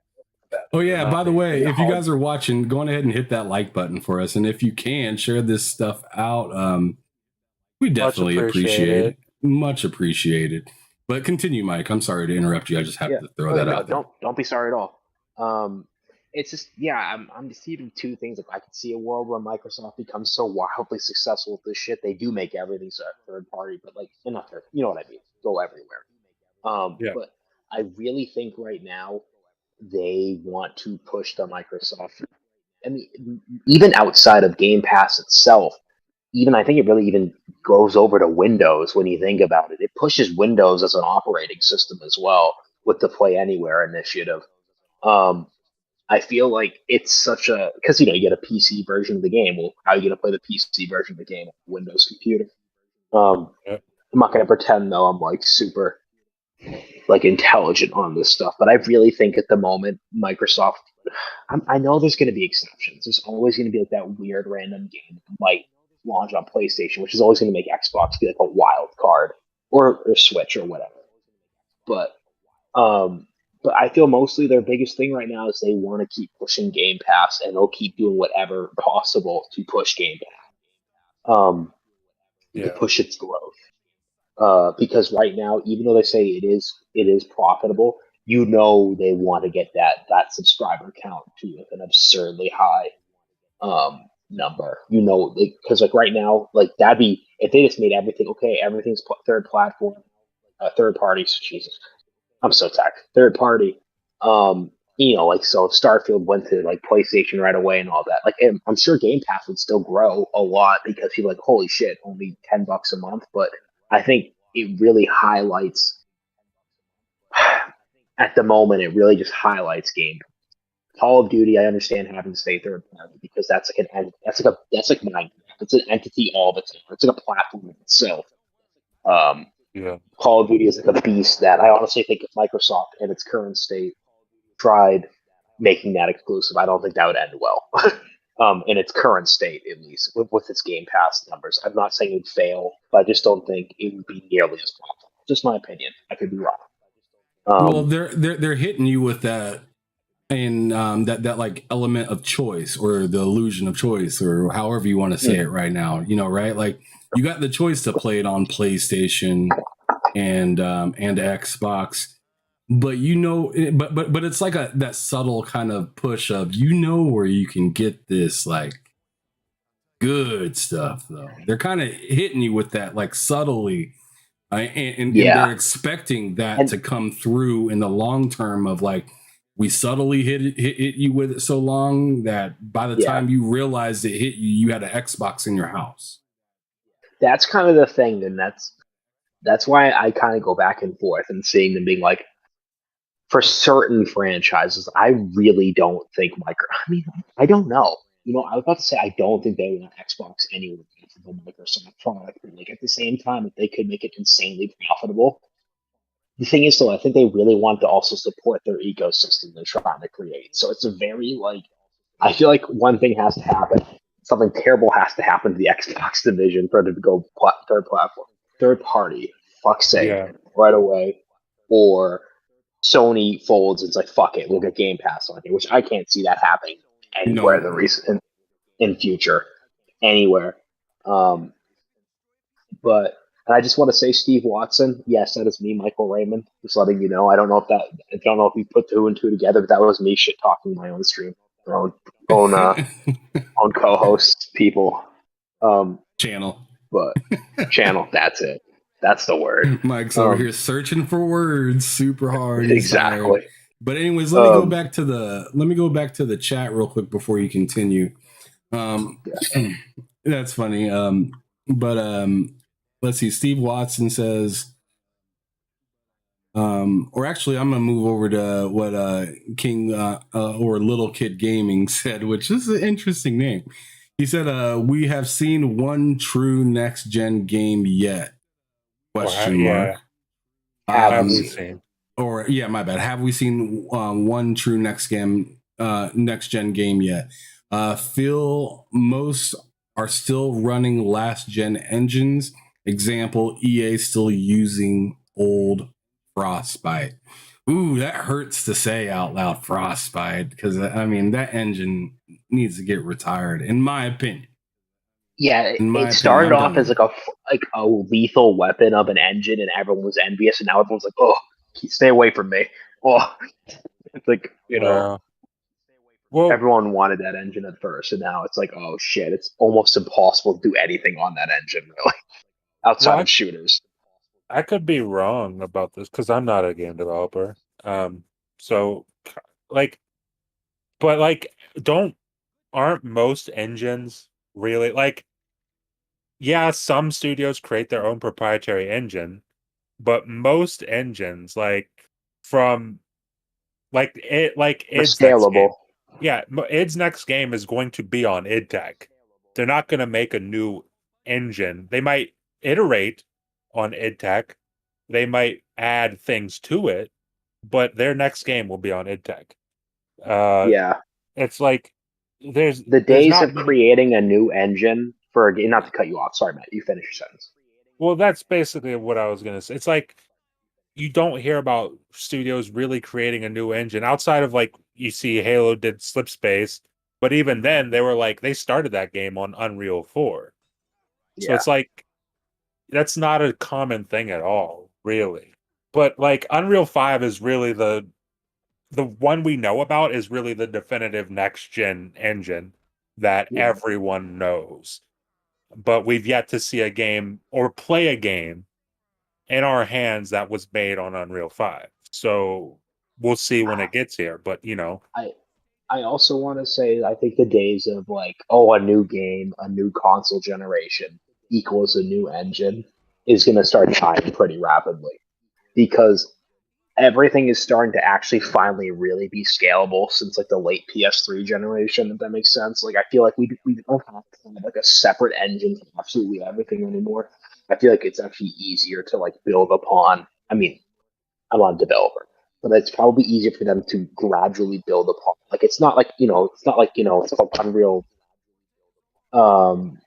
Oh yeah, by the way, if you guys are watching, go on ahead and hit that like button for us, and if you can share this stuff out, we definitely appreciate it. Much appreciated. But continue, Mike. I'm sorry to interrupt you. I just have to throw that out there. Don't be sorry at all. It's just I'm just seeing two things. Like I could see a world where Microsoft becomes so wildly successful with this shit. They do make everything third party, but like not third. You know what I mean? Go everywhere. But I really think right now they want to push the Microsoft. I mean, even outside of Game Pass itself, I think it really even goes over to Windows when you think about it. It pushes Windows as an operating system as well with the Play Anywhere initiative. I feel like it's such a because you get a PC version of the game. Well, how are you going to play the PC version of the game on a Windows computer? I'm not going to pretend though I'm like super like intelligent on this stuff, but I really think at the moment Microsoft. I know there's going to be exceptions. There's always going to be like that weird random game that might launch on PlayStation, which is always going to make Xbox be like a wild card or Switch or whatever. But I feel mostly their biggest thing right now is they want to keep pushing Game Pass, and they'll keep doing whatever possible to push Game Pass, to push its growth. Because right now, even though they say it is profitable, they want to get that subscriber count to an absurdly high number. Because like right now, like that'd be if they just made everything okay. Everything's third platform, third parties. Jesus, I'm so tired. Third party. Like so if Starfield went to like PlayStation right away and all that, like I'm sure Game Pass would still grow a lot because you're like, holy shit, only $10 a month. But I think it really highlights at the moment. It really just highlights Game. Call of Duty, I understand having to stay third party because that's like Minecraft. It's an entity all of its own. It's like a platform in itself. Call of Duty is like a beast that I honestly think if Microsoft in its current state tried making that exclusive, I don't think that would end well. In its current state, at least with its Game Pass numbers. I'm not saying it would fail, but I just don't think it would be nearly as profitable. Just my opinion. I could be wrong. Well, they're hitting you with that, and that like element of choice or the illusion of choice or however you want to say it right now. Right? Like you got the choice to play it on PlayStation and Xbox. But but it's like that subtle kind of push of where you can get this like good stuff though. They're kind of hitting you with that like subtly, and they're expecting that to come through in the long term of like we subtly hit you with it so long that by the time you realized it hit you, you had an Xbox in your house. That's kind of the thing, and that's why I kind of go back and forth and seeing them being like. For certain franchises, I really don't think I don't know. I was about to say I don't think they want Xbox anywhere for the Microsoft product. But like at the same time, if they could make it insanely profitable, the thing is, though, I think they really want to also support their ecosystem they're trying to create. So it's a very like I feel like one thing has to happen. Something terrible has to happen to the Xbox division for it to go third party. Fuck's sake, right away, or Sony folds. It's like fuck it, we'll get Game Pass on here, which I can't see that happening anywhere in future anywhere. But And I just want to say, Steve Watson, yes, that is me, Michael Raymond. Just letting you know. I don't know if we put two and two together, but that was me shit talking my own stream, my own co-hosts, people, Channel. but channel. That's it. That's the word. Mike's over here searching for words super hard. He's Exactly. tired. But anyways, let me go back to the chat real quick before you continue. That's funny. Let's see. Steve Watson says, or actually, I'm gonna move over to what King or Little Kid Gaming said, which is an interesting name. He said, "We have seen one true next gen game yet?" Question mark. Have we seen? Or yeah, my bad. Have we seen one true next gen game yet? Feel most are still running last gen engines. Example: EA still using old Frostbite. Ooh, that hurts to say out loud, Frostbite, because I mean that engine needs to get retired, in my opinion. Yeah, it started off as like a lethal weapon of an engine, and everyone was envious, and now everyone's like, "Oh, stay away from me." Oh, it's like everyone wanted that engine at first, and now it's like, "Oh shit, it's almost impossible to do anything on that engine, really, outside of shooters." I could be wrong about this because I'm not a game developer. So like, but like, aren't most engines really like? Yeah, some studios create their own proprietary engine, but most engines, like from It's scalable. id's next game is going to be on id Tech. They're not going to make a new engine. They might iterate on id Tech. They might add things to it, but their next game will be on id Tech. Yeah, it's like there's days of creating a new engine for a game. Not to cut you off. Sorry, Matt. You finish your sentence. Well, that's basically what I was going to say. It's like you don't hear about studios really creating a new engine outside of like you see Halo did Slipspace, but even then they were like they started that game on Unreal 4. So it's like that's not a common thing at all, really. But like Unreal 5 is really the one we know about is really the definitive next gen engine that everyone knows. But we've yet to see a game or play a game in our hands that was made on Unreal 5. So we'll see when it gets here. But I also want to say I think the days of like, oh, a new game, a new console generation equals a new engine is going to start dying pretty rapidly because everything is starting to actually finally really be scalable since like the late PS3 generation, if that makes sense. Like I feel like we don't have to have like a separate engine for absolutely everything anymore. I feel like it's actually easier to like build upon. I mean, I'm not a developer, but it's probably easier for them to gradually build upon. Like it's not like it's called Unreal. Um,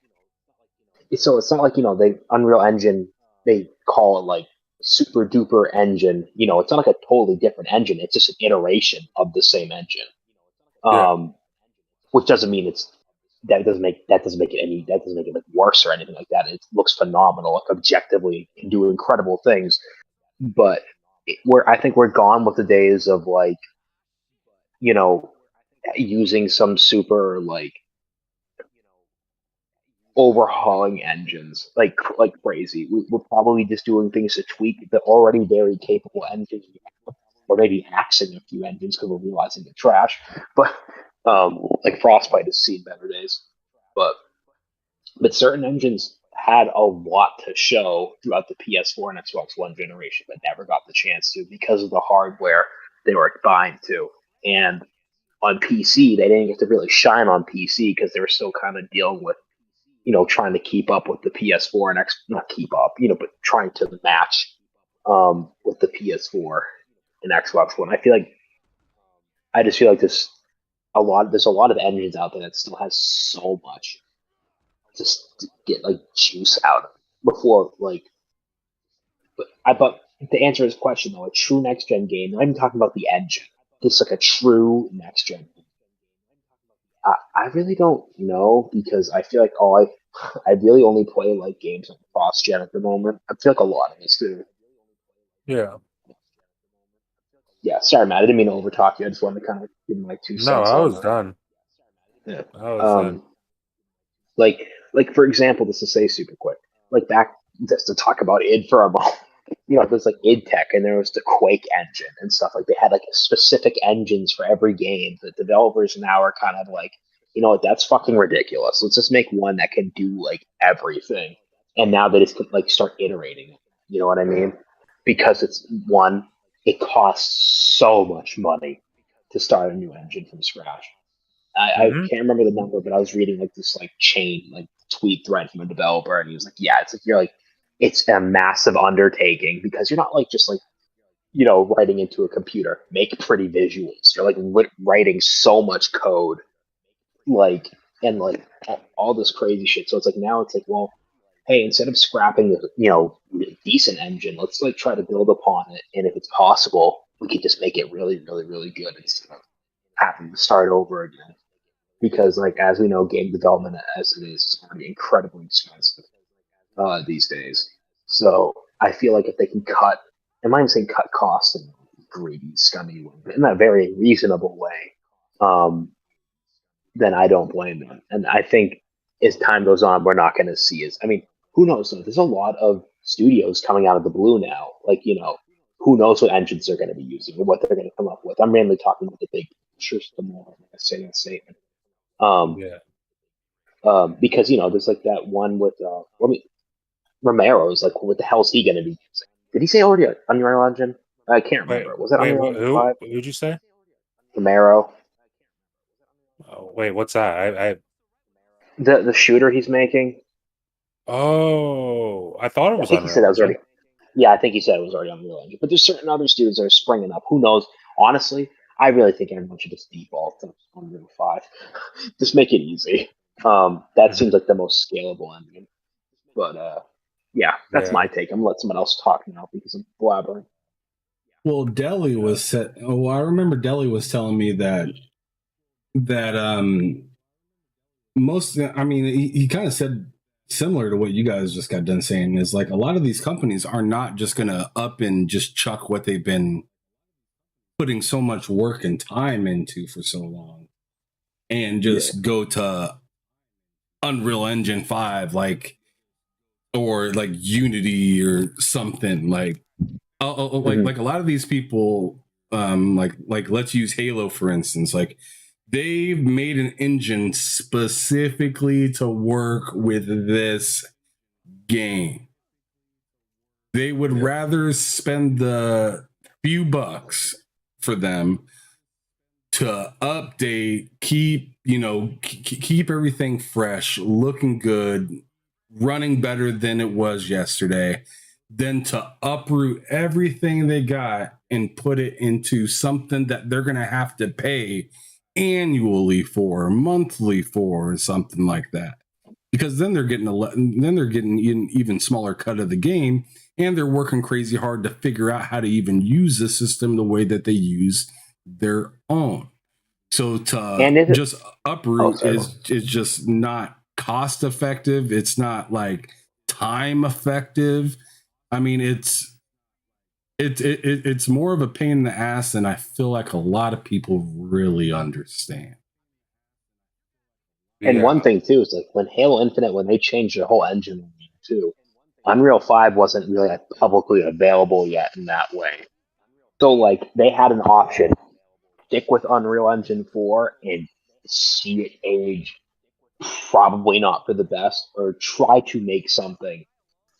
it's not like the Unreal Engine. They call it like super duper engine. It's not like a totally different engine. It's just an iteration of the same engine. Which doesn't mean that doesn't make it like worse or anything like that. It looks phenomenal. Like objectively, can do incredible things. But I think we're gone with the days of like using some super like overhauling engines like crazy. We're probably just doing things to tweak the already very capable engines we have, or maybe axing a few engines because we're realizing they're trash. But like Frostbite has seen better days. But certain engines had a lot to show throughout the PS4 and Xbox One generation, but never got the chance to because of the hardware they were buying to. And on PC, they didn't get to really shine on PC because they were still kind of dealing with, trying to keep up with the PS4 and not keep up, but trying to match with the PS4 and Xbox One. I just feel like there's a lot of engines out there that still has so much just to get like juice out of before like. But to answer his question though, a true next gen game. I'm even talking about the engine. Just like a true next gen. I really don't know because I feel like ideally only play like games on cross-gen at the moment. I feel like a lot of us do. Yeah. Yeah, sorry, Matt. I didn't mean to overtalk you. I just wanted to kind of give my 2 cents I on was that. done. Yeah. I was done. Like for example, just to say super quick, like back just to talk about id for a moment. There's like id Tech, and there was the Quake engine and stuff. Like they had like specific engines for every game. The developers now are kind of like, what, that's fucking ridiculous. Let's just make one that can do like everything. And now they just can like start iterating. You know what I mean? Because it costs so much money to start a new engine from scratch. I Hmm. can't remember the number, but I was reading like this like chain like tweet thread from a developer, and he was like, "Yeah, it's like it's a massive undertaking because you're not like just like writing into a computer, make pretty visuals. You're like writing so much code, like and like all this crazy shit. So it's like now it's like, well, hey, instead of scrapping the decent engine, let's like try to build upon it, and if it's possible, we could just make it really, really, really good instead of having to start over again." Because like as we know, game development as it is going to be incredibly expensive these days. So I feel like if they can I'm not even saying cut costs in a greedy, scummy way, but in a very reasonable way, um, then I don't blame them. And I think as time goes on, we're not going to see as, I mean, who knows though? There's a lot of studios coming out of the blue now. Like, who knows what engines they're going to be using or what they're going to come up with. I'm mainly talking about the big pictures the more I say that statement. Yeah. Because there's like that one with Romero's like, what the hell is he going to be using? Did he say already Unreal Engine? I can't Wait, remember. Was it wait, Unreal Engine who? 5? Who'd you say? Romero, Oh, wait, what's that? the shooter he's making. Oh, I thought it I was think he said Unreal that was already. Engine. Yeah, I think he said it was already Unreal Engine. But there's certain other studios that are springing up. Who knows? Honestly, I really think everyone should just default to Unreal 5. Just make it easy. That Mhm. seems like the most scalable engine. But yeah, that's Yeah. my take. I'm gonna let someone else talk now because I'm blabbering. Well, Deli was set. Oh, I remember Deli was telling me that most. I mean, he kind of said similar to what you guys just got done saying is like a lot of these companies are not just going to up and just chuck what they've been putting so much work and time into for so long and Yeah. just go to Unreal Engine 5 or like Unity or something Mhm. like a lot of these people like let's use Halo for instance. Like they've made an engine specifically to work with this game. They would Yeah. rather spend the few bucks for them to update, keep everything fresh, looking good, running better than it was yesterday, than to uproot everything they got and put it into something that they're going to have to pay annually for, monthly for, or something like that. Because then they're getting an even smaller cut of the game, and they're working crazy hard to figure out how to even use the system the way that they use their own. So to And is it? just Oh, uproot sorry. is just not cost effective. It's not like time effective. I mean, it's more of a pain in the ass than I feel like a lot of people really understand. And one Yeah. thing too is like when Halo Infinite, when they changed their whole engine too, Unreal 5 wasn't really like, publicly available yet in that way. So like they had an option: stick with Unreal Engine 4 and see it age probably not for the best, or try to make something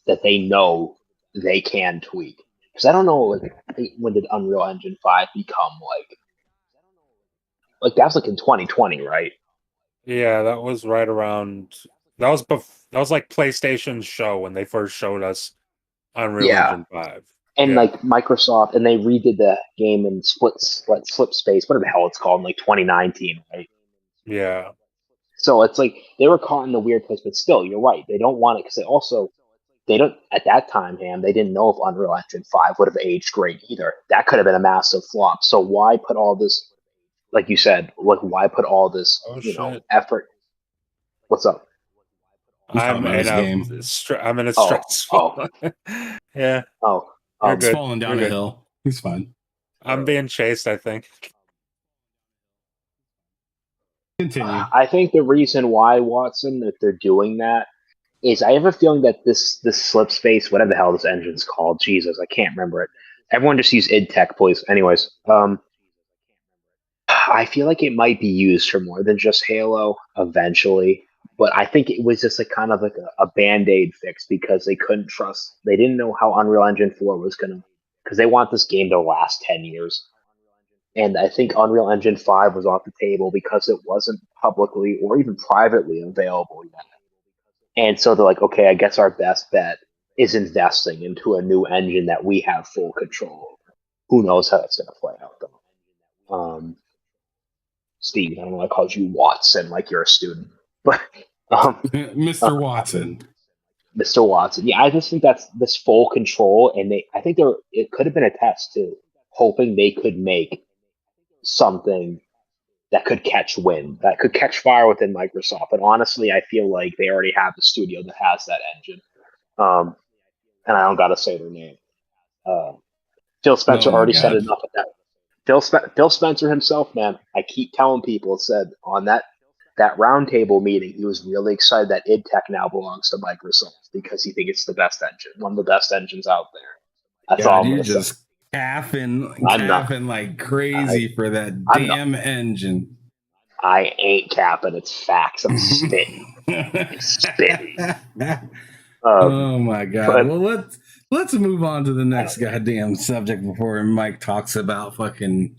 that they know they can tweak. Because I don't know, like when did Unreal Engine 5 become like that was like in 2020, right? Yeah, that was right around. That was like PlayStation's show when they first showed us Unreal Yeah. Engine 5. And Yeah. like Microsoft, and they redid the game in slip space, whatever the hell it's called, in like 2019, right? Yeah. So it's like they were caught in the weird place, but still, you're right. They don't want it because they don't at that time, Ham. They didn't know if Unreal Engine 5 would have aged great either. That could have been a massive flop. So why put all this, like you said, like why put all this, Oh shit. effort? What's up? He's talking about his game. I'm in a Oh, stressful. Yeah, Oh, you're It's good. falling down You're a good. hill. He's fine. I'm being chased, I think. Continue. I think the reason why, Watson, that they're doing that is I have a feeling that this slip space, whatever the hell this engine's called, Jesus, I can't remember it. Everyone just use id Tech, please. Anyways, I feel like it might be used for more than just Halo eventually, but I think it was just a kind of like a band-aid fix because they couldn't trust, they didn't know how Unreal Engine 4 was gonna, because they want this game to last 10 years. And I think Unreal Engine 5 was off the table because it wasn't publicly or even privately available yet. And so they're like, okay, I guess our best bet is investing into a new engine that we have full control over. Who knows how that's going to play out, though. Steve, I don't know, I called you Watson like you're a student. But Mr. Watson. Mr. Watson. Yeah, I just think that's this full control. And I think it could have been a test too, hoping they could make something that could catch wind, that could catch fire within Microsoft. And honestly, I feel like they already have a studio that has that engine. And I don't got to say their name. Phil Spencer already said enough of that. Phil Spencer himself, man, I keep telling people, said on that roundtable meeting, he was really excited that id Tech now belongs to Microsoft because he thinks it's the best engine, one of the best engines out there. That's all I'm you're gonna say. just capping like crazy for that damn engine. I ain't capping. It's facts. I'm spitting. Oh my god. Well, let's move on to the next goddamn subject before Mike talks about fucking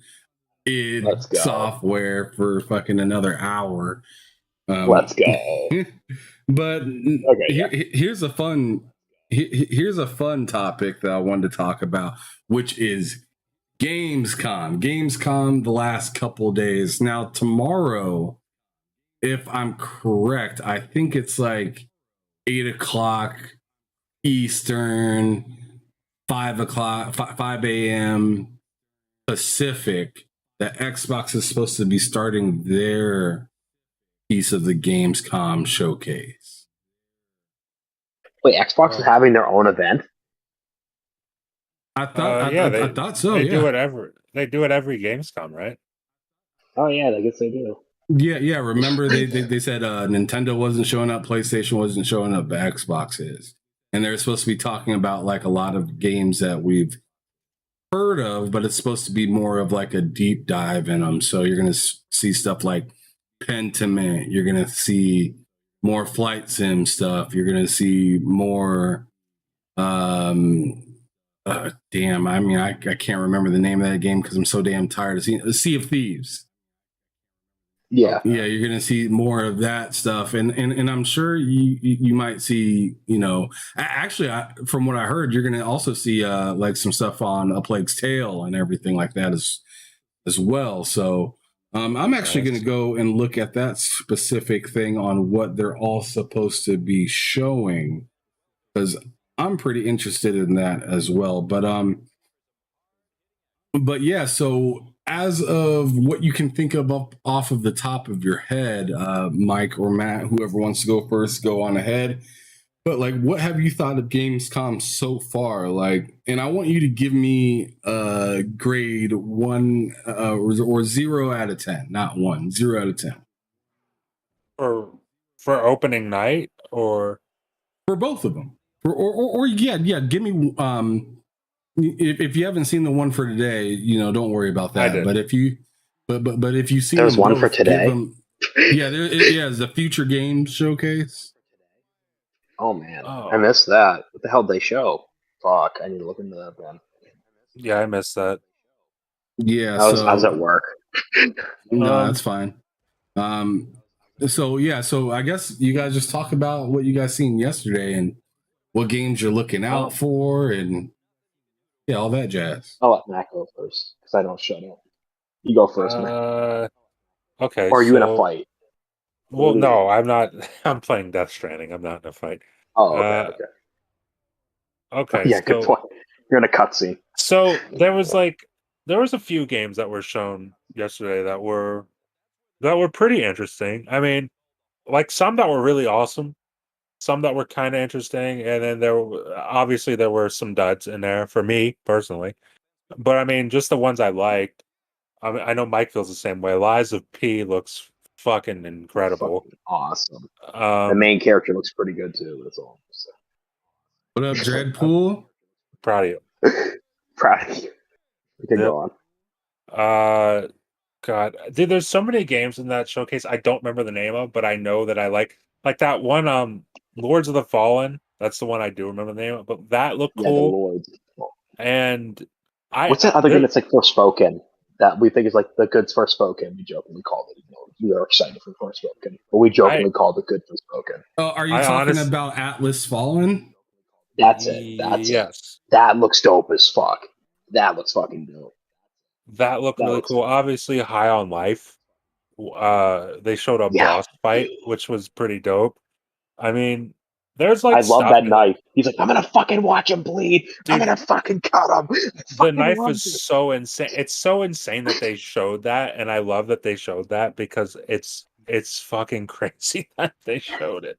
id software for fucking another hour. Let's go. But okay, here's a fun topic that I wanted to talk about, which is Gamescom the last couple days. Now tomorrow, if I'm correct, I think it's like 8:00 Eastern, 5 a.m. Pacific, that Xbox is supposed to be starting their piece of the Gamescom showcase. Wait, Xbox is having their own event? I thought so. They do it every Gamescom, right? Oh yeah, I guess they do. Yeah. Remember they said Nintendo wasn't showing up, PlayStation wasn't showing up, but Xbox is, and they're supposed to be talking about like a lot of games that we've heard of, but it's supposed to be more of like a deep dive in them. So you're gonna see stuff like Pentiment. You're gonna see more flight sim stuff. You're gonna see more. Damn. I mean, I can't remember the name of that game because I'm so damn tired of seeing Sea of Thieves. Yeah, you're gonna see more of that stuff, and I'm sure you might see, actually, from what I heard, you're gonna also see like some stuff on A Plague's Tale and everything like that as well. So I'm actually gonna go and look at that specific thing on what they're all supposed to be showing, because I'm pretty interested in that as well. But yeah, so as of what you can think of off of the top of your head, Mike or Matt, whoever wants to go first, go on ahead. But like, what have you thought of Gamescom so far? Like, and I want you to give me a grade 1 or 0 out of 10, not 1, 0 out of 10. For opening night or for both of them, or yeah, give me if you haven't seen the one for today, don't worry about that. But if you, but if you see there's them one both, for today. It's the Future Games Showcase. Oh man, I missed that. What the hell did they show? Fuck, I need to look into that then. Yeah, I missed that. Yeah, I was at work. No, that's fine. So I guess you guys just talk about what you guys seen yesterday and what games you're looking out for, and all that jazz. I'll let Matt go first because I don't shut up. You go first, Matt. Okay. Or are you in a fight? Well, no, I'm not. I'm playing Death Stranding. I'm not in a fight. Oh, okay. Okay. Yeah, good point. You're in a cutscene. So there was a few games that were shown yesterday that were pretty interesting. I mean, like some that were really awesome, some that were kind of interesting, and then obviously there were some duds in there for me personally. But I mean, just the ones I liked. I know Mike feels the same way. Lies of P looks fucking incredible. Fucking awesome. The main character looks pretty good too. That's all. What up, Dreadpool? Proud of you. Proud of you. We can go on. God, dude, there's so many games in that showcase I don't remember the name of, but I know that I like that one. Lords of the Fallen. That's the one I do remember the name of, but that looked cool. The Lords. And what's that other game that's like Forspoken that we think is like the good Forspoken? We jokingly called it. We are excited for Forspoken, but we jokingly called it good Forspoken. Oh, are you talking about Atlas Fallen? That's it. That's yes. It. That looks dope as fuck. That looks fucking dope. That looked really cool. Obviously, High on Life. They showed a boss fight, which was pretty dope. I mean, there's like I love that knife. He's like, I'm gonna fucking watch him bleed. Dude, I'm gonna fucking cut him. The knife is so insane. It's so insane that they showed that, and I love that they showed that because it's fucking crazy that they showed it.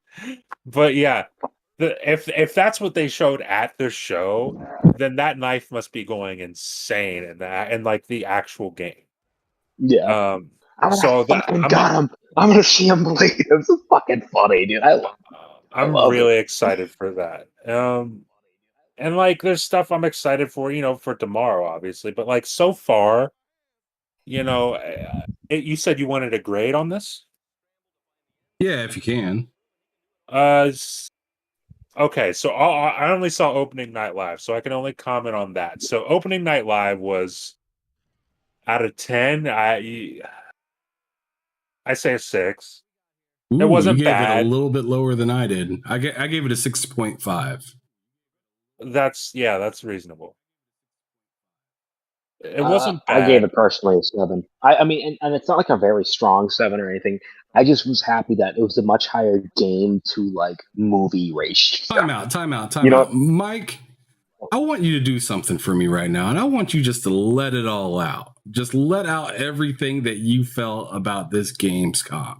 But yeah, if that's what they showed at the show, then that knife must be going insane in like the actual game. Yeah. I'm gonna see him bleed. It's fucking funny, dude. I'm really excited for that. And like there's stuff I'm excited for, for tomorrow, obviously. But like so far, you said you wanted a grade on this? Yeah, if you can. Okay, so I only saw opening night live, so I can only comment on that. So opening night live was out of 10. I say a 6. Ooh, it wasn't you gave bad. it a little bit lower than I did. I gave it a 6.5. That's reasonable. It wasn't bad. I gave it personally a 7. I mean, and it's not like a very strong 7 or anything. I just was happy that it was a much higher game to like movie ratio. Time out. Mike, I want you to do something for me right now, and I want you just to let it all out. Just let out everything that you felt about this Gamescom.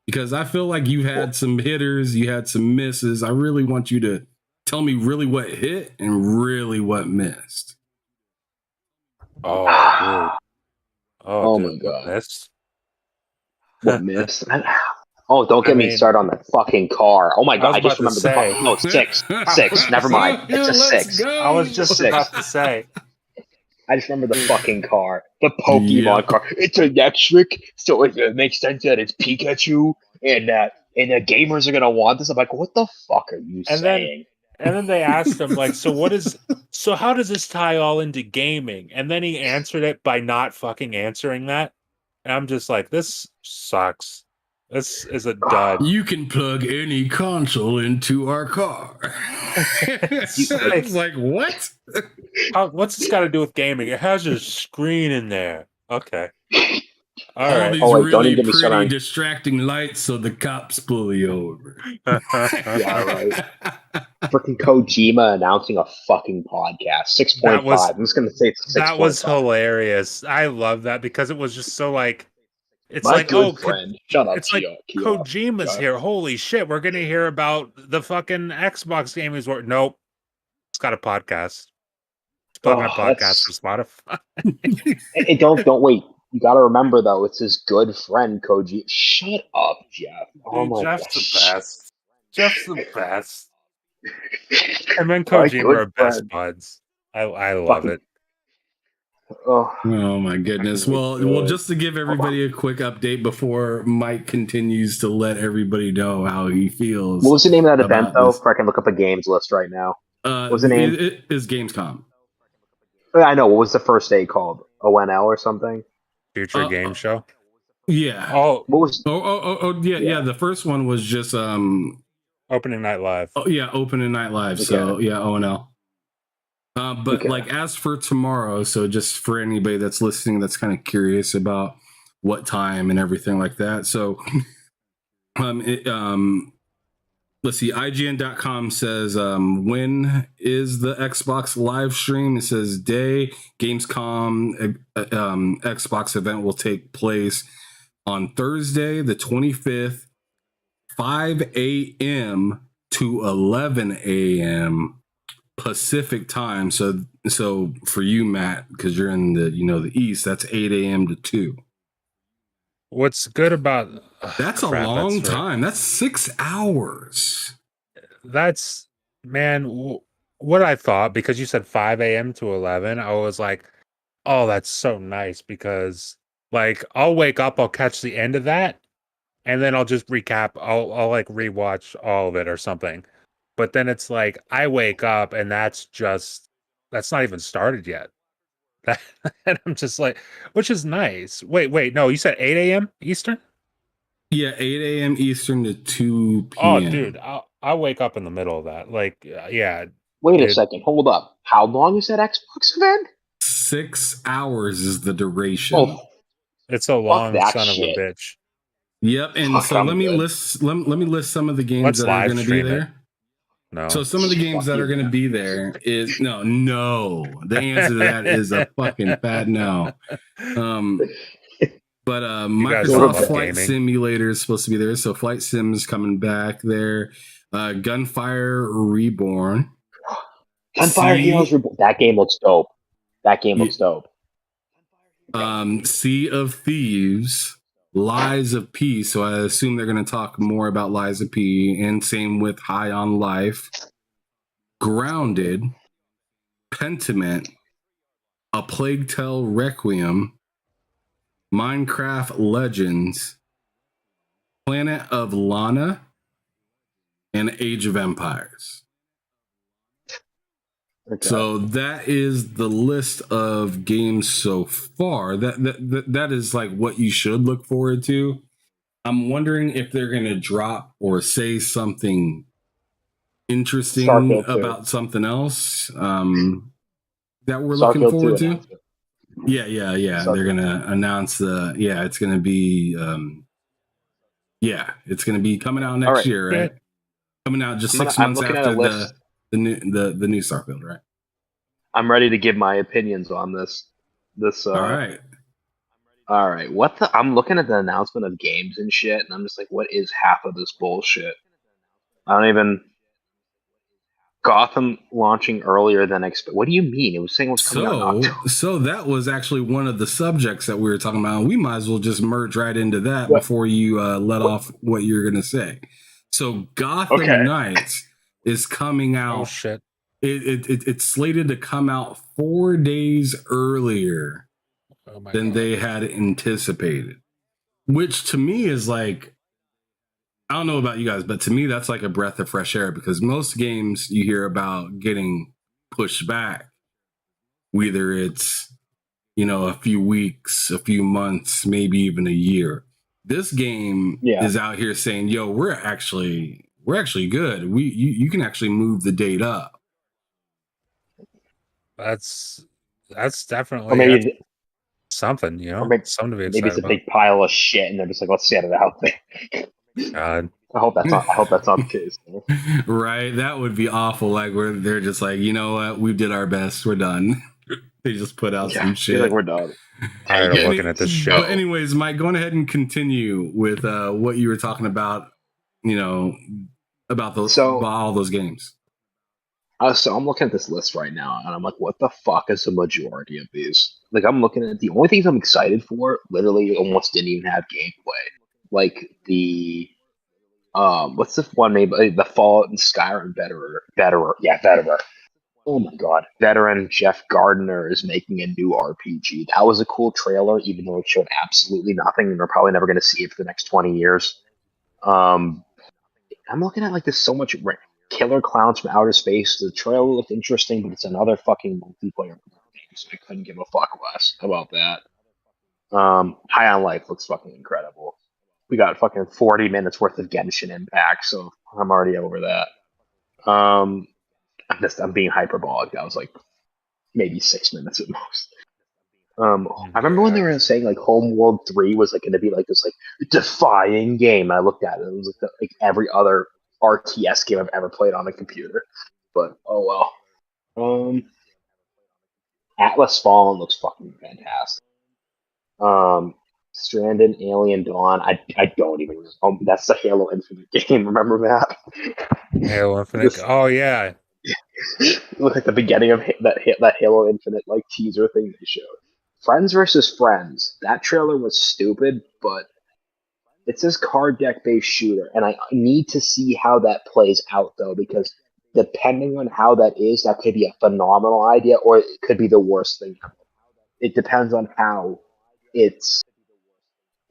Because I feel like you had some hitters, you had some misses. I really want you to tell me really what hit and really what missed. Oh, dude. Oh dude, my god. What missed? Don't get me started on that fucking car. Oh my god, I just remembered no, 6. 6. Never mind. It's a 6. I was just about to say. I just remember the fucking car. The Pokemon car. It's electric, so it makes sense that it's Pikachu and the gamers are gonna want this. I'm like, what the fuck are you saying? And then they asked him, like, so how does this tie all into gaming? And then he answered it by not fucking answering that. And I'm just like, this sucks. This is a dud. You can plug any console into our car. It's like, what? What's this got to do with gaming? It has a screen in there. Okay. All right. These really pretty distracting lights, so the cops pull you over. Yeah, right. Freaking Kojima announcing a fucking podcast. 6.5. I'm just gonna say it's 6.5. That was hilarious. I love that because it was just so like, it's my like, good friend. Shut up. It's like Kojima's here. Holy shit, we're gonna hear about the fucking Xbox game he's working. Nope, it's got a podcast. It's plugging a podcast for Spotify. Hey, don't wait. You got to remember though, it's his good friend Koji. Shut up, Jeff. Dude, my Jeff's gosh. The best. Jeff's the best. And then Kojima are best buds. I love it. Oh my goodness. Well, just to give everybody a quick update before Mike continues to let everybody know how he feels. What was the name of that event though? I can look up a games list right now. What was the name? It is Gamescom. I know. What was the first day called? ONL or something? Future Game Show. Yeah. What was? Yeah. The first one was just Opening Night Live. Oh yeah, Opening Night Live. Okay. So yeah, ONL. But like as for tomorrow, so just for anybody that's listening, that's kind of curious about what time and everything like that. So, let's see. IGN.com says when is the Xbox live stream? It says day. Gamescom Xbox event will take place on Thursday, the 25th, 5 a.m. to 11 a.m. Pacific time. So for you, Matt, because you're in the the East, that's 8 a.m. to 2. What's good about That's a long time. That's 6 hours. That's man, what I thought, because you said 5 a.m. to 11, I was like, oh, that's so nice, because like I'll wake up, I'll catch the end of that, and then I'll just recap. I'll like rewatch all of it or something. But then it's like I wake up and that's not even started yet. And I'm just like, which is nice. Wait, no, you said 8 a.m. Eastern? Yeah, 8 a.m. Eastern to 2 Oh, p.m. dude, I'll wake up in the middle of that. Like, yeah, Wait a it, second. Hold up. How long is that Xbox event? 6 hours is the duration. Oh, it's a fuck long that son of a shit. bitch. Yep, and Fuck, so I'm let me good. list some of the games Let's that are live going to be stream it. there. No. So some of the games Fuck that you, are going to man. be there is no. The answer to that is a fucking fat no. But You guys don't Microsoft love Flight gaming. Simulator is supposed to be there. So Flight Sim is coming back there. Gunfire Reborn. Gunfire Heroes Reborn. That game looks dope. Sea of Thieves. Lies of P. So I assume they're going to talk more about Lies of P. And same with High on Life. Grounded. Pentiment. A Plague Tale Requiem. Minecraft Legends. Planet of Lana. And Age of Empires. Okay. So that is the list of games so far. That is like what you should look forward to. I'm wondering if they're going to drop or say something interesting Starfield 2. about something else that we're looking Starfield 2 forward to. announcement. Yeah. Starfield. They're going to announce it's going to be it's going to be coming out next right. year, right? Coming out just 6 I'm months looking after at a list. the new Starfield, right? I'm ready to give my opinions on this. All right. All right. What the? I'm looking at the announcement of games and shit, and I'm just like, what is half of this bullshit? I don't even. Gotham launching earlier than expected. What do you mean? It was saying it was coming out in October. So that was actually one of the subjects that we were talking about. We might as well just merge right into that What? before you let off what you're going to say. So Gotham Knights is coming out. Oh shit! It's slated to come out 4 days earlier than they had anticipated, which to me is like, I don't know about you guys, but to me that's like a breath of fresh air, because most games you hear about getting pushed back, whether it's a few weeks, a few months, maybe even a year. This game is out here saying, yo, we're actually good. You can actually move the date up. That's definitely, Or maybe something, or maybe, something to be maybe it's excited a big pile of shit, and they're just like, let's get it out there. God. I hope that's not the case. Right? That would be awful. Like, where they're just like, you know what, we did our best, we're done. They just put out some shit. Like, we're done. Tired of looking at this shit. But anyways, Mike, go ahead and continue with what you were talking about. About all those games. So I'm looking at this list right now, and I'm like, what the fuck is the majority of these? Like, I'm looking at the only things I'm excited for. Literally, almost didn't even have gameplay. Like the what's the one made by the Fallout and Skyrim Veteran. Oh my god, veteran Jeff Gardner is making a new RPG. That was a cool trailer, even though it showed absolutely nothing, and we're probably never going to see it for the next 20 years. I'm looking at like there's so much Killer Clowns from Outer Space. The trailer looked interesting, but it's another fucking multiplayer game, so I couldn't give a fuck less about that. High on Life looks fucking incredible. We got fucking 40 minutes worth of Genshin Impact, so I'm already over that. I'm being hyperbolic. That was like maybe 6 minutes at most. I remember when they were saying like Homeworld 3 was like going to be like this like defying game. I looked at it. It was like every other RTS game I've ever played on a computer. But oh well. Atlas Fallen looks fucking fantastic. Stranded, Alien Dawn. I don't even. That's the Halo Infinite game. Remember that? Halo Infinite. This- Oh yeah, Look at the beginning of that Halo Infinite like teaser thing they showed. Friends versus Friends. That trailer was stupid, but it says card deck based shooter, and I need to see how that plays out though, because depending on how that is, that could be a phenomenal idea, or it could be the worst thing ever. It depends on how it's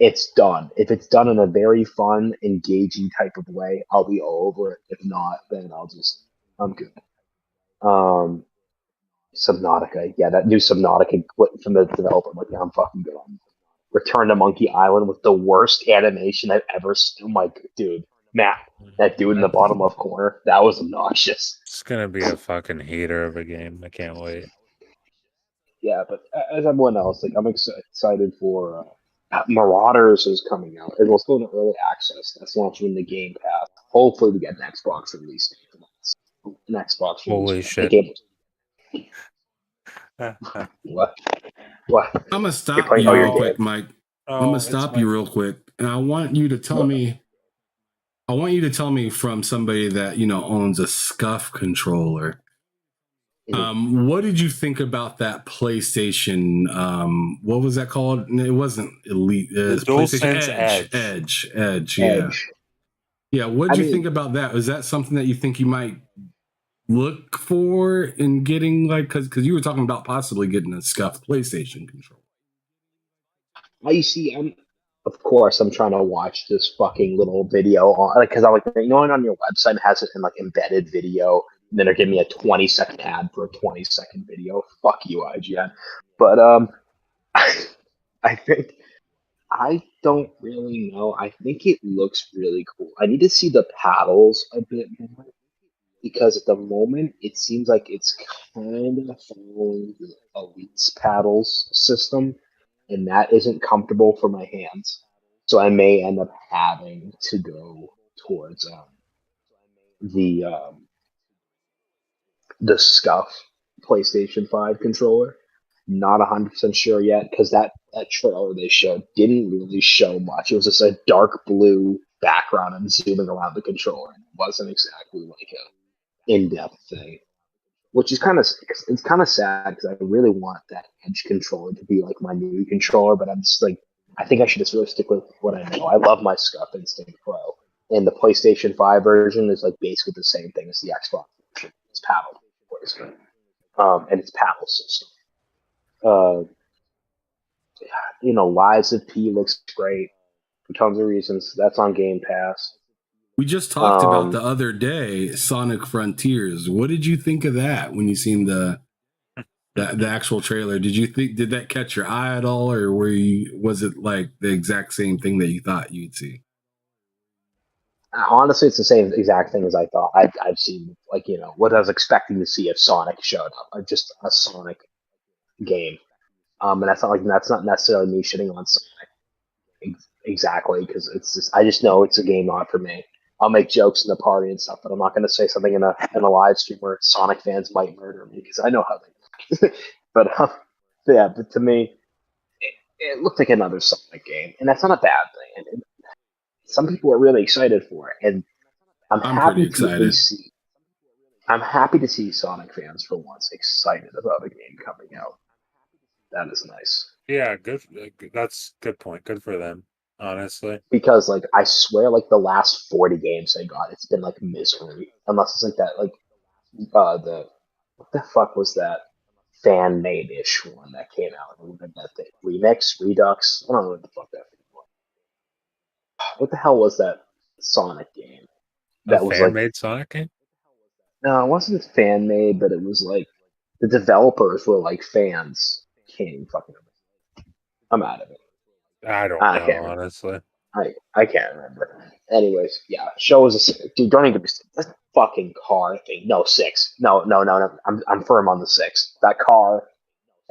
it's done. If it's done in a very fun, engaging type of way, I'll be all over it. If not, then I'm good. Um, Subnautica, yeah, that new Subnautica from the developer, I'm like, yeah, I'm fucking good on. Return to Monkey Island with the worst animation I've ever seen. My dude, Matt, that dude in the bottom left corner, that was obnoxious. it's gonna be a fucking heater of a game. I can't wait. Yeah, but as everyone else, like I'm excited for Marauders is coming out. It will still in early access. That's launching in the Game Pass. Hopefully, we get an Xbox release date for that. An Xbox release. Holy The shit! game. What? What? I'm gonna You're stop playing? you Oh, real you're Oh, quick, dead. Mike. I'm gonna oh, it's stop my you real quick, and I want you to tell me. I want you to tell me from somebody that owns a Scuff controller. What did you think about that PlayStation? What was that called? It wasn't Elite. the It's PlayStation DualSense Edge. Yeah, Edge. yeah. What I did you think mean, about that? Was that something that you think you might look for in getting, like, because you were talking about possibly getting a Scuff PlayStation controller? I see. Of course, I'm trying to watch this fucking little video on, like, because I like, on your website it has it in like embedded video, and then they're giving me a 20-second ad for a 20-second video. Fuck you, IGN. But I think I don't really know. I think it looks really cool. I need to see the paddles a bit more because at the moment it seems like it's kind of following the Elite's paddles system, and that isn't comfortable for my hands. So I may end up having to go towards the um, the Scuff PlayStation 5 controller. Not 100% sure yet because that trailer they showed didn't really show much. It was just a dark blue background and zooming around the controller. It wasn't exactly like a in-depth thing, which is kind of sad because I really want that Edge controller to be like my new controller, but I'm just like I think I should just really stick with what I know. I love my Scuff Instinct Pro, and the PlayStation 5 version is like basically the same thing as the Xbox version. It's paddle placement, and it's paddle system. Uh, Lies of P looks great for tons of reasons. That's on Game Pass. We just talked about the other day Sonic Frontiers. What did you think of that when you seen the actual trailer? Did that catch your eye at all, or was it like the exact same thing that you thought you'd see? Honestly, it's the same exact thing as I thought. I've seen, like, what I was expecting to see if Sonic showed up, just a Sonic game. And that's not necessarily me shitting on Sonic exactly because it's just I just know it's a game not for me. I'll make jokes in the party and stuff, but I'm not going to say something in a live stream where Sonic fans might murder me because I know how they. but yeah, but to me, it looked like another Sonic game, and that's not a bad thing. And some people are really excited for it, and I'm pretty happy to at excited. least see. I'm happy to see Sonic fans for once excited about a game coming out. That is nice. Yeah, good. That's good point. Good for them, honestly. Because like I swear, like the last 40 games I got, it's been like misery. Unless it's like that, like the what the fuck was that fan made ish one that came out? That thing. Remix, Redux. I don't know what the fuck that thing was. What the hell was that Sonic game? A That was like fan-made Sonic game? no, it wasn't fan made, but it was like the developers were like fans. Can't even fucking remember. I'm out of it. I don't I know, can't remember. honestly. I can't remember. Anyways, yeah, show is a dude. Don't even be that fucking car thing. No 6. No. I'm firm on the 6. That car,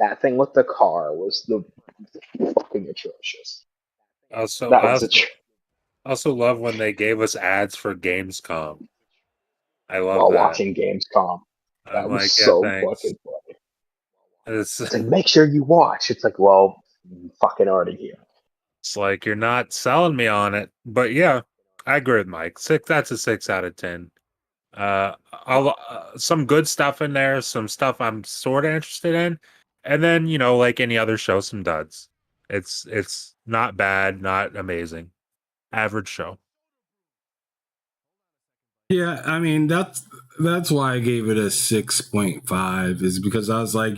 that thing with the car was the fucking atrocious. Also, That I was also love when they gave us ads for Gamescom. I love while that. watching Gamescom. I'm That was like, yeah, so thanks. fucking funny. It's It's like make sure you watch. It's like, well, I'm fucking already here. it's like you're not selling me on it, but yeah, I agree with Mike. 6. That's a 6 out of 10. Some good stuff in there, some stuff I'm sort of interested in, and then like any other show, some duds. It's not bad, not amazing, average show. Yeah, I mean that's why I gave it a 6.5 is because I was like,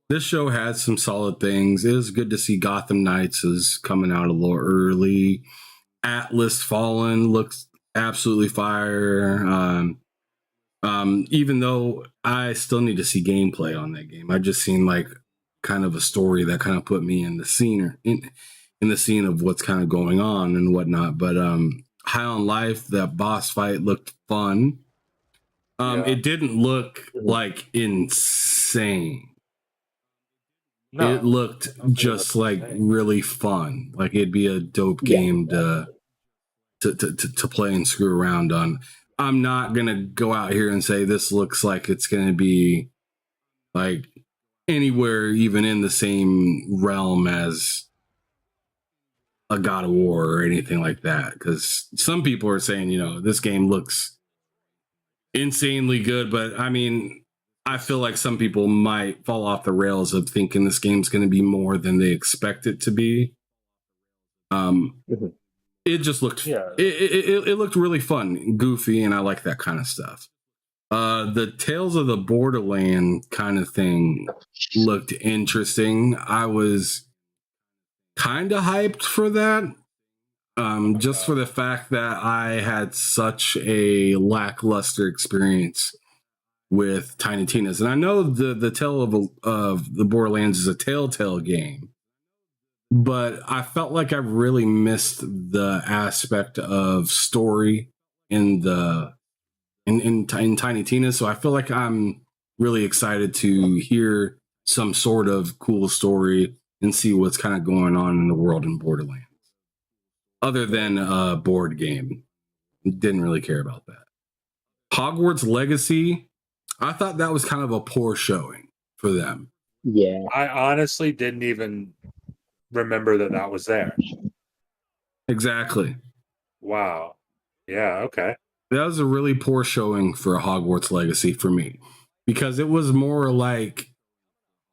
this show had some solid things. It was good to see Gotham Knights is coming out a little early. Atlas Fallen looks absolutely fire. Even though I still need to see gameplay on that game, I just seen like kind of a story that kind of put me in the scene or in the scene of what's kind of going on and whatnot. But High on Life, that boss fight looked fun. Yeah. It didn't look Mhm. like insane. No, It looked just like really fun. Like it'd be a dope Yeah. game to play and screw around on. I'm not gonna go out here and say this looks like it's gonna be like anywhere even in the same realm as a God of War or anything like that. Because some people are saying, this game looks insanely good, but I mean, I feel like some people might fall off the rails of thinking this game's going to be more than they expect it to be. Mhm. It just looked, Yeah. it looked really fun, goofy, and I like that kind of stuff. The Tales of the Borderland kind of thing looked interesting. I was kind of hyped for that. Just for the fact that I had such a lackluster experience with Tiny Tina's, and I know the Tale of the Borderlands is a Telltale game, but I felt like I really missed the aspect of story in the in Tiny Tina. So I feel like I'm really excited to hear some sort of cool story and see what's kind of going on in the world in Borderlands. Other than a board game, didn't really care about that. Hogwarts Legacy, I thought that was kind of a poor showing for them. Yeah. I honestly didn't even remember that was there. Exactly. Wow. Yeah, okay. That was a really poor showing for Hogwarts Legacy for me because it was more like,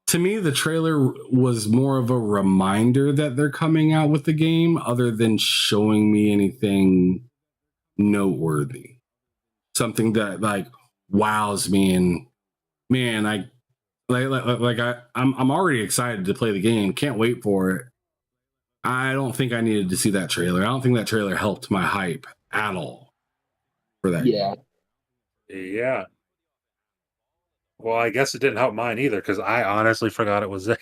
to me, the trailer was more of a reminder that they're coming out with the game other than showing me anything noteworthy. Something that like wows me and man, I'm already excited to play the game. Can't wait for it. I don't think I needed to see that trailer. I don't think that trailer helped my hype at all for that Yeah. game. Yeah. Well, I guess it didn't help mine either because I honestly forgot it was there.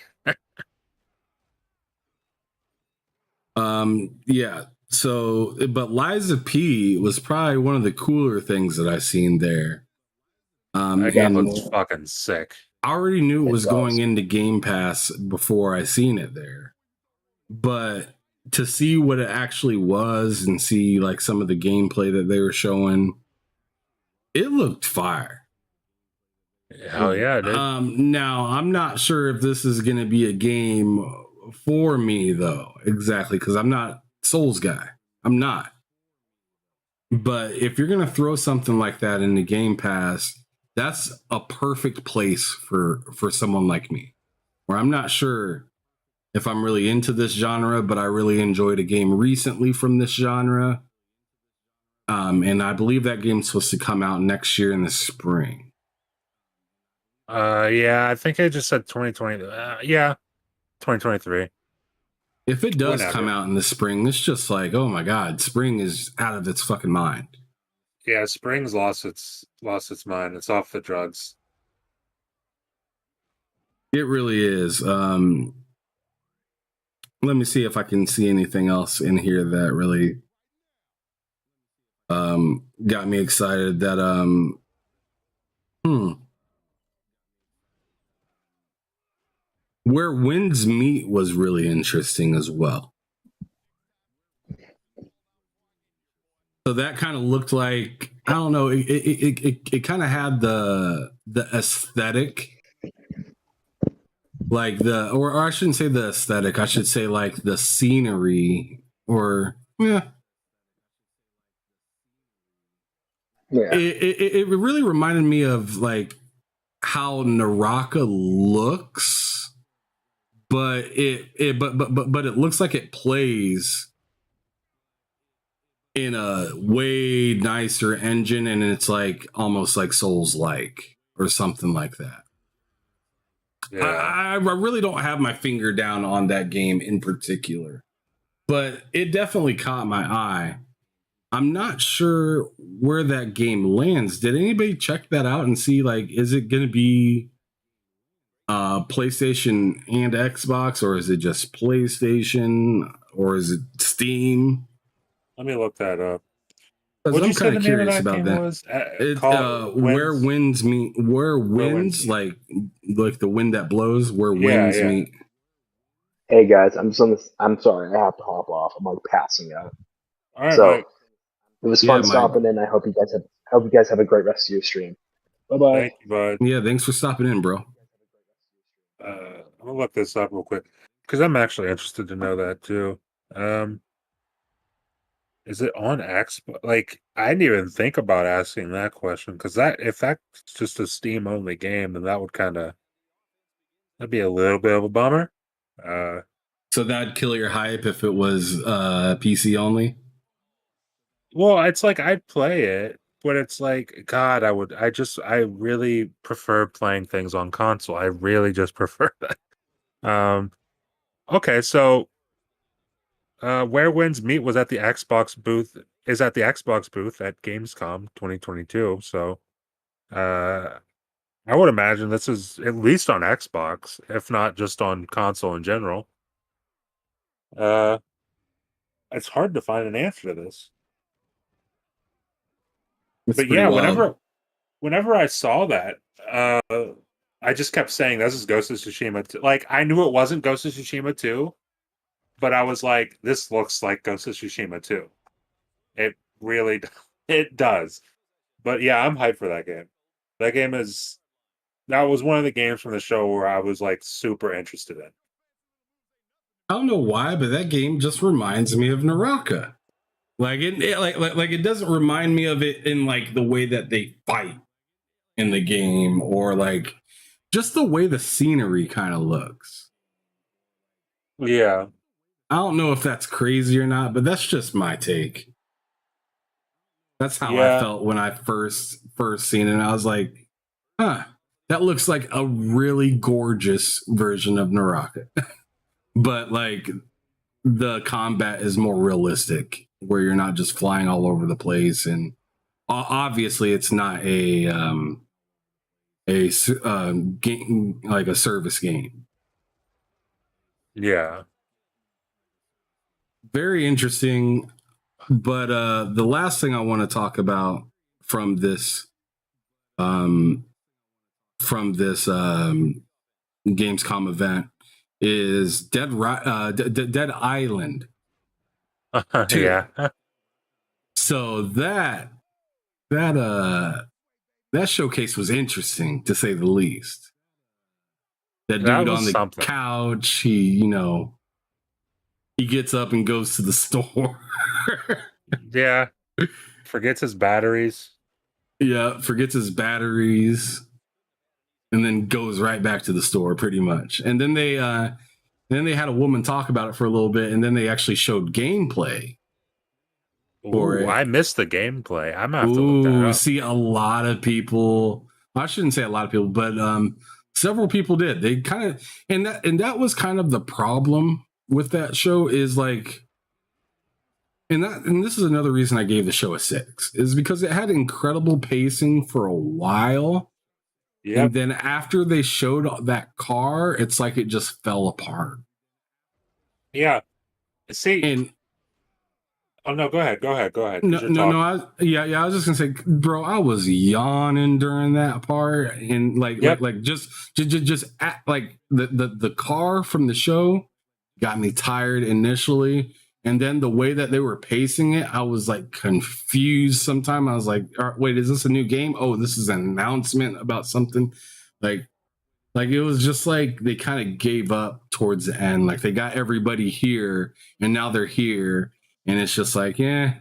Yeah. So, but Liza P was probably one of the cooler things that I've seen there. That game And looks fucking sick. I already knew it was It going does. into Game Pass before I seen it there. But to see what it actually was and see like some of the gameplay that they were showing, it looked fire. Hell yeah, dude. Now I'm not sure if this is going to be a game for me though, exactly, because I'm not Souls guy. I'm not. But if you're going to throw something like that in the Game Pass, that's a perfect place for someone like me, where I'm not sure if I'm really into this genre, but I really enjoyed a game recently from this genre. And I believe that game's supposed to come out next year in the spring. Yeah, I think I just said 2020. Yeah, 2023. If it does Whenever. come out in the spring, it's just like, oh my god, spring is out of its fucking mind. Yeah, spring's lost its mind. It's off the drugs. It really is. Let me see if I can see anything else in here that really got me excited. That Where Winds Meet was really interesting as well. So that kind of looked like, I don't know, it kind of had the aesthetic, like or I shouldn't say the aesthetic, I should say like the scenery, or yeah. Yeah. it really reminded me of like how Naraka looks, but but it looks like it plays in a way nicer engine, and it's like almost like Souls like or something like that. Yeah. I really don't have my finger down on that game in particular, but it definitely caught my eye. I'm not sure where that game lands. Did anybody check that out and see, like, is it going to be PlayStation and Xbox, or is it just PlayStation, or is it Steam? Let me look that up. Because What'd I'm you say kind the of name of curious that about game that. was? Where winds meet, where winds winds meet. like the wind that blows, where Yeah, winds yeah. meet. Hey guys, I'm just on this. I'm sorry, I have to hop off. I'm like passing out. All right, So Mike. it was Yeah, fun Mike. stopping in. I hope you guys have a great rest of your stream. Bye bye. Thank you, bud. Yeah, thanks for stopping in, bro. I'm gonna look this up real quick because I'm actually interested to know that too. Is it on Xbox? Like, I didn't even think about asking that question because if that's just a Steam only game, then that'd be a little bit of a bummer. So that'd kill your hype if it was PC only. Well, it's like I'd play it, but it's like, God, I really prefer playing things on console. I really just prefer that. Okay, so Where Winds Meet was at the Xbox booth, is at the Xbox booth at Gamescom 2022. So uh I would imagine this is at least on Xbox, if not just on console in general. Uh it's hard to find an answer to this. It's But pretty yeah, wild. whenever I saw that, I just kept saying this is Ghost of Tsushima 2. Like, I knew it wasn't Ghost of Tsushima 2, but I was like, this looks like Ghost of Tsushima 2. It really it does. But yeah, I'm hyped for that game. That was one of the games from the show where I was like super interested in. I don't know why, but that game just reminds me of Naraka. Like like it doesn't remind me of it in like the way that they fight in the game, or like just the way the scenery kind of looks. Yeah. I don't know if that's crazy or not, but that's just my take. That's how I Yeah. felt when I first seen it. I was like, huh, that looks like a really gorgeous version of Naraka. But like the combat is more realistic, where you're not just flying all over the place, and obviously it's not a game, like a service game. Yeah. Very interesting. But the last thing I want to talk about from this um Gamescom event is Dead Island 2. Yeah. So that that showcase was interesting, to say the least. That That dude was on the something. couch, he gets up and goes to the store. Yeah. Forgets his batteries. Yeah, forgets his batteries, and then goes right back to the store pretty much. And then they had a woman talk about it for a little bit, and then they actually showed gameplay for Ooh, it. I missed the gameplay. I'm gonna have to look that up. See, a lot of people, I shouldn't say a lot of people, but several people did. They kind of, and that was kind of the problem with that show, is like, and this is another reason I gave the show a 6, is because it had incredible pacing for a while. Yep. And then after they showed that car, it's like it just fell apart. Yeah. See, And oh no, go ahead. no, I was just gonna say, bro, I was yawning during that part, and like just like the car from the show got me tired initially, and then the way that they were pacing it, I was like confused. Sometime I was like, wait, is this a new game? Oh, this is an announcement about something. Like it was just like they kind of gave up towards the end. Like they got everybody here, and now they're here, and it's just like, yeah,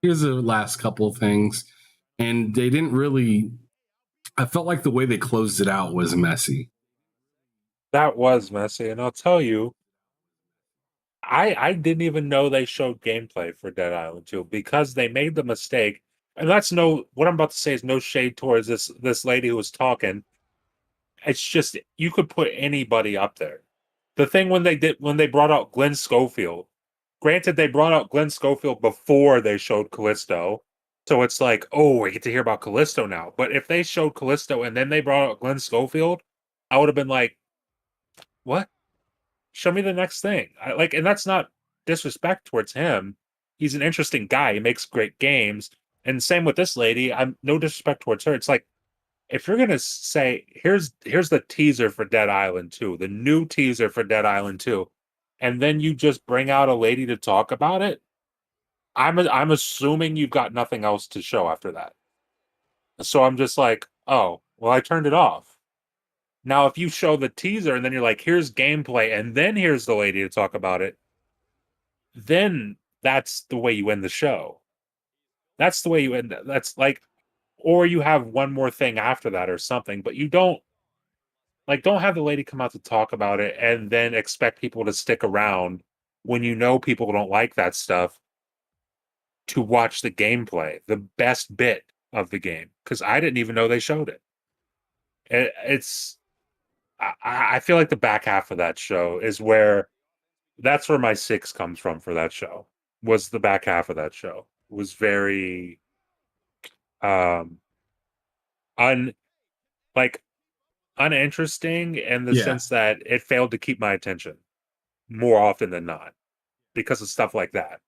here's the last couple of things. and they didn't really. I felt like the way they closed it out was messy. That was messy, and I'll tell you, I didn't even know they showed gameplay for Dead Island 2 because they made the mistake. And that's no what I'm about to say is no shade towards this lady who was talking. It's just you could put anybody up there. The thing when they brought out Glenn Schofield, granted they brought out Glenn Schofield before they showed Callisto. So it's like, oh, I get to hear about Callisto now. But if they showed Callisto and then they brought out Glenn Schofield, I would have been like, what? Show me the next thing. And that's not disrespect towards him. He's an interesting guy. He makes great games. And same with this lady. I'm no disrespect towards her. It's like if you're gonna say here's the teaser for Dead Island 2, the new teaser for Dead Island 2, and then you just bring out a lady to talk about it, I'm assuming you've got nothing else to show after that. So I'm just like, oh, well, I turned it off. Now, if you show the teaser and then you're like, here's gameplay, and then here's the lady to talk about it, then that's the way you end the show. That's the way you end. That's like, or you have one more thing after that or something, but you don't have the lady come out to talk about it and then expect people to stick around when you know people don't like that stuff to watch the gameplay, the best bit of the game, because I didn't even know they showed it. I feel like the back half of that show is that's where my 6 comes from for that show. Was the back half of that show. It was very um un like uninteresting in the sense that it failed to keep my attention more often than not because of stuff like that.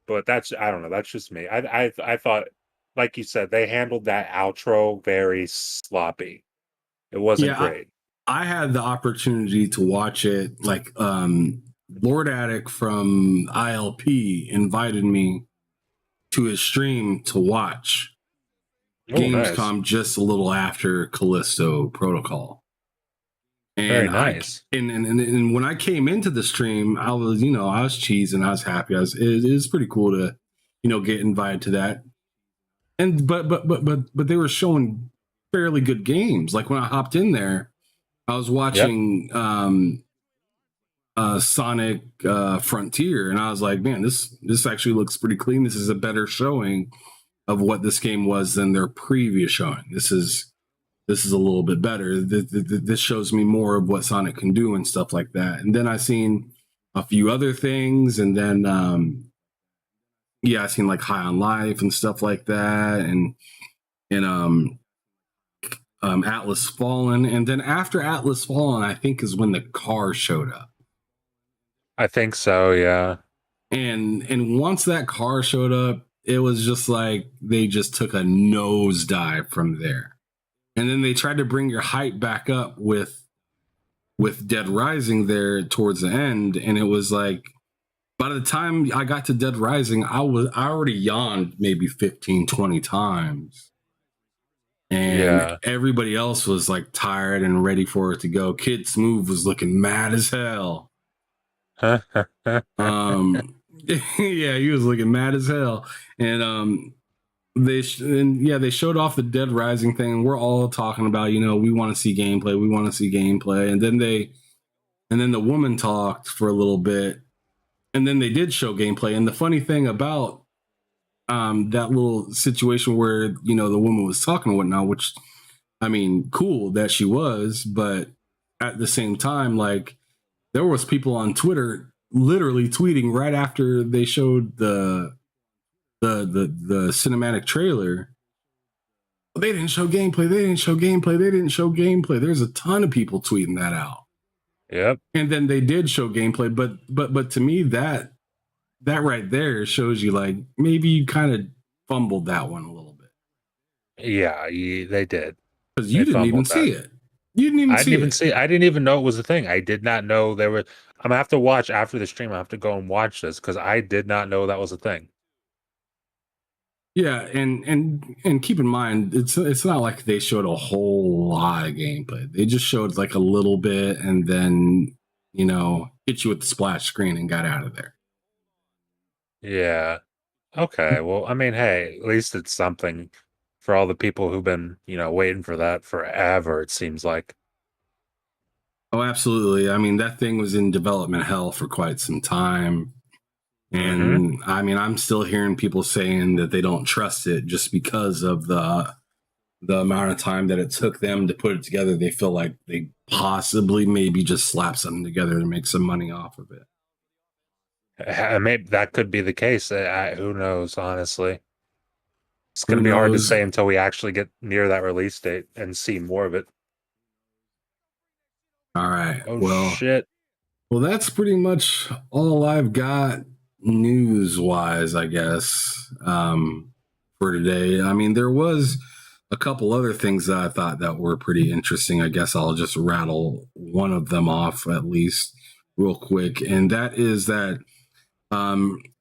But I don't know, that's just me. I thought, like you said, they handled that outro very sloppy. It wasn't great. I had the opportunity to watch it. Like Lord Attic from ILP invited me to his stream to watch Gamescom nice. just a little after Callisto Protocol. And very nice. And when I came into the stream, I was cheesing, I was happy. It was pretty cool to, get invited to that. And but they were showing fairly good games. Like when I hopped in there, I was watching Sonic Frontier, and I was like, man, this actually looks pretty clean. This is a better showing of what this game was than their previous showing. This is a little bit better. This shows me more of what Sonic can do and stuff like that. And then I seen a few other things, and then I seen like High on Life and stuff like that, and Atlas Fallen, and then after Atlas Fallen, I think is when the car showed up. I think so, yeah. And once that car showed up, it was just like they just took a nosedive from there. And then they tried to bring your hype back up with Dead Rising there towards the end, and it was like by the time I got to Dead Rising, I already yawned maybe 15, 20 times. And everybody else was like tired and ready for it to go. Kid Smooth was looking mad as hell. Yeah, he was looking mad as hell. And they showed off the Dead Rising thing. We're all talking about, we want to see gameplay. We want to see gameplay. And then the woman talked for a little bit, and then they did show gameplay. And the funny thing about that little situation where, the woman was talking and whatnot, which, I mean, cool that she was, but at the same time, like, there was people on Twitter literally tweeting right after they showed the cinematic trailer. They didn't show gameplay. They didn't show gameplay. They didn't show gameplay. There's a ton of people tweeting that out. Yep. And then they did show gameplay, but to me that right there shows you like maybe you kind of fumbled that one a little bit. Yeah, they did. Because you didn't even see it. You didn't even see it. I didn't even know it was a thing. I did not know there were. I'm gonna have to watch after the stream. I have to go and watch this because I did not know that was a thing. Yeah, and keep in mind, it's not like they showed a whole lot of gameplay. They just showed like a little bit, and then hit you with the splash screen and got out of there. Yeah, Okay, well, I mean, hey, at least it's something for all the people who've been, waiting for that forever, it seems like. Oh, absolutely. I mean, that thing was in development hell for quite some time. Mm-hmm. And I mean, I'm still hearing people saying that they don't trust it just because of the amount of time that it took them to put it together. They feel like they possibly maybe just slap something together to make some money off of it. Maybe that could be the case. Who knows, honestly? It's going Who to be hard to knows? say until we actually get near that release date and see more of it. All right. Oh, Well, shit. that's pretty much all I've got news wise, I guess, for today. I mean, there was a couple other things that I thought that were pretty interesting. I guess I'll just rattle one of them off at least real quick. And that is that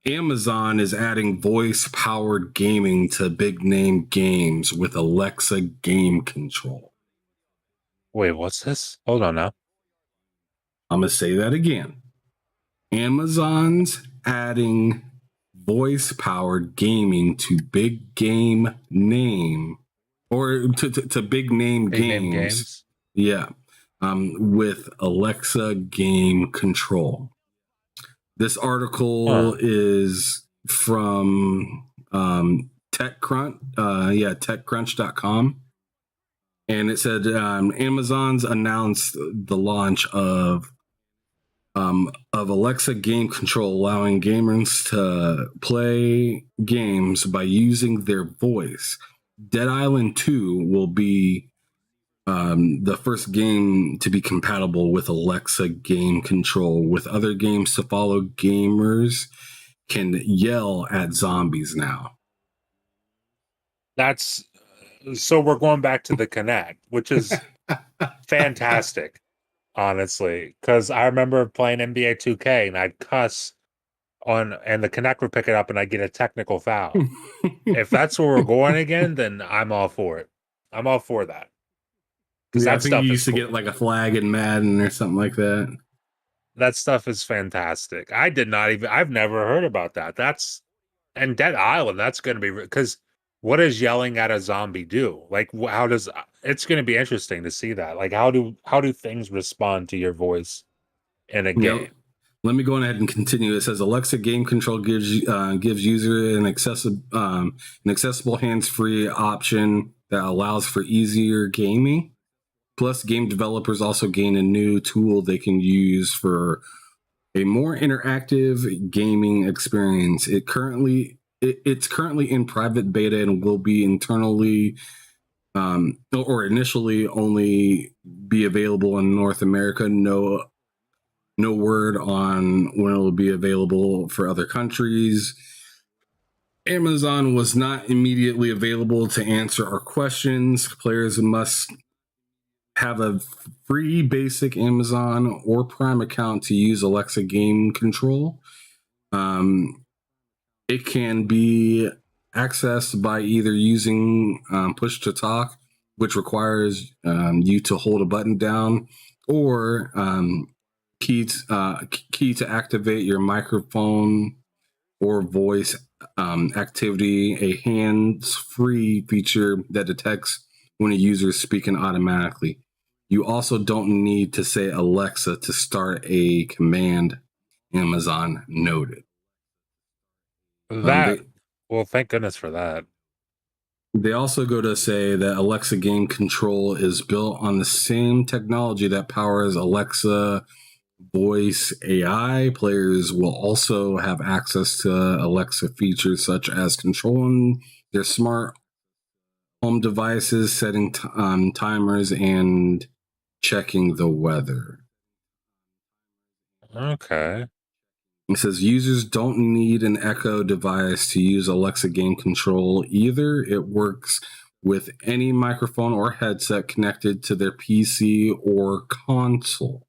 Amazon is adding voice powered gaming to big name games with Alexa game control. Wait, what's this? Hold on now. I'm going to say that again. Amazon's adding voice powered gaming to big game name or to big name Big name games. games? Yeah. With Alexa game control. This article is from TechCrunch, TechCrunch.com. And it said Amazon's announced the launch of Alexa game control, allowing gamers to play games by using their voice. Dead Island 2 will be the first game to be compatible with Alexa game control. With other games to follow, gamers can yell at zombies now. That's so we're going back to the Kinect, which is fantastic, honestly. Because I remember playing NBA 2K and I'd cuss and the Kinect would pick it up and I'd get a technical foul. If that's where we're going again, then I'm all for it. I'm all for that. Because Yeah, I that think you stuff is used to cool. get like a flag in Madden or something like that. That stuff is fantastic. I've never heard about that. And Dead Island, that's going to be, because what does yelling at a zombie do? Like, it's going to be interesting to see that. Like, how do things respond to your voice in a Yeah, game? let me go ahead and continue. It says Alexa game control gives user an accessible hands-free option that allows for easier gaming. Plus, game developers also gain a new tool they can use for a more interactive gaming experience. It's currently in private beta and will be internally or initially only be available in North America. No word on when it will be available for other countries. Amazon was not immediately available to answer our questions. Players must have a free basic Amazon or Prime account to use Alexa game control. It can be accessed by either using push to talk, which requires you to hold a button down, or key to activate your microphone or voice activity, a hands-free feature that detects when a user is speaking automatically. You also don't need to say Alexa to start a command, Amazon noted. Well, thank goodness for that. They also go to say that Alexa game control is built on the same technology that powers Alexa voice AI. Players will also have access to Alexa features such as controlling their smart home devices, setting timers, and checking the weather. Okay. It says users don't need an Echo device to use Alexa game control either. It works with any microphone or headset connected to their PC or console.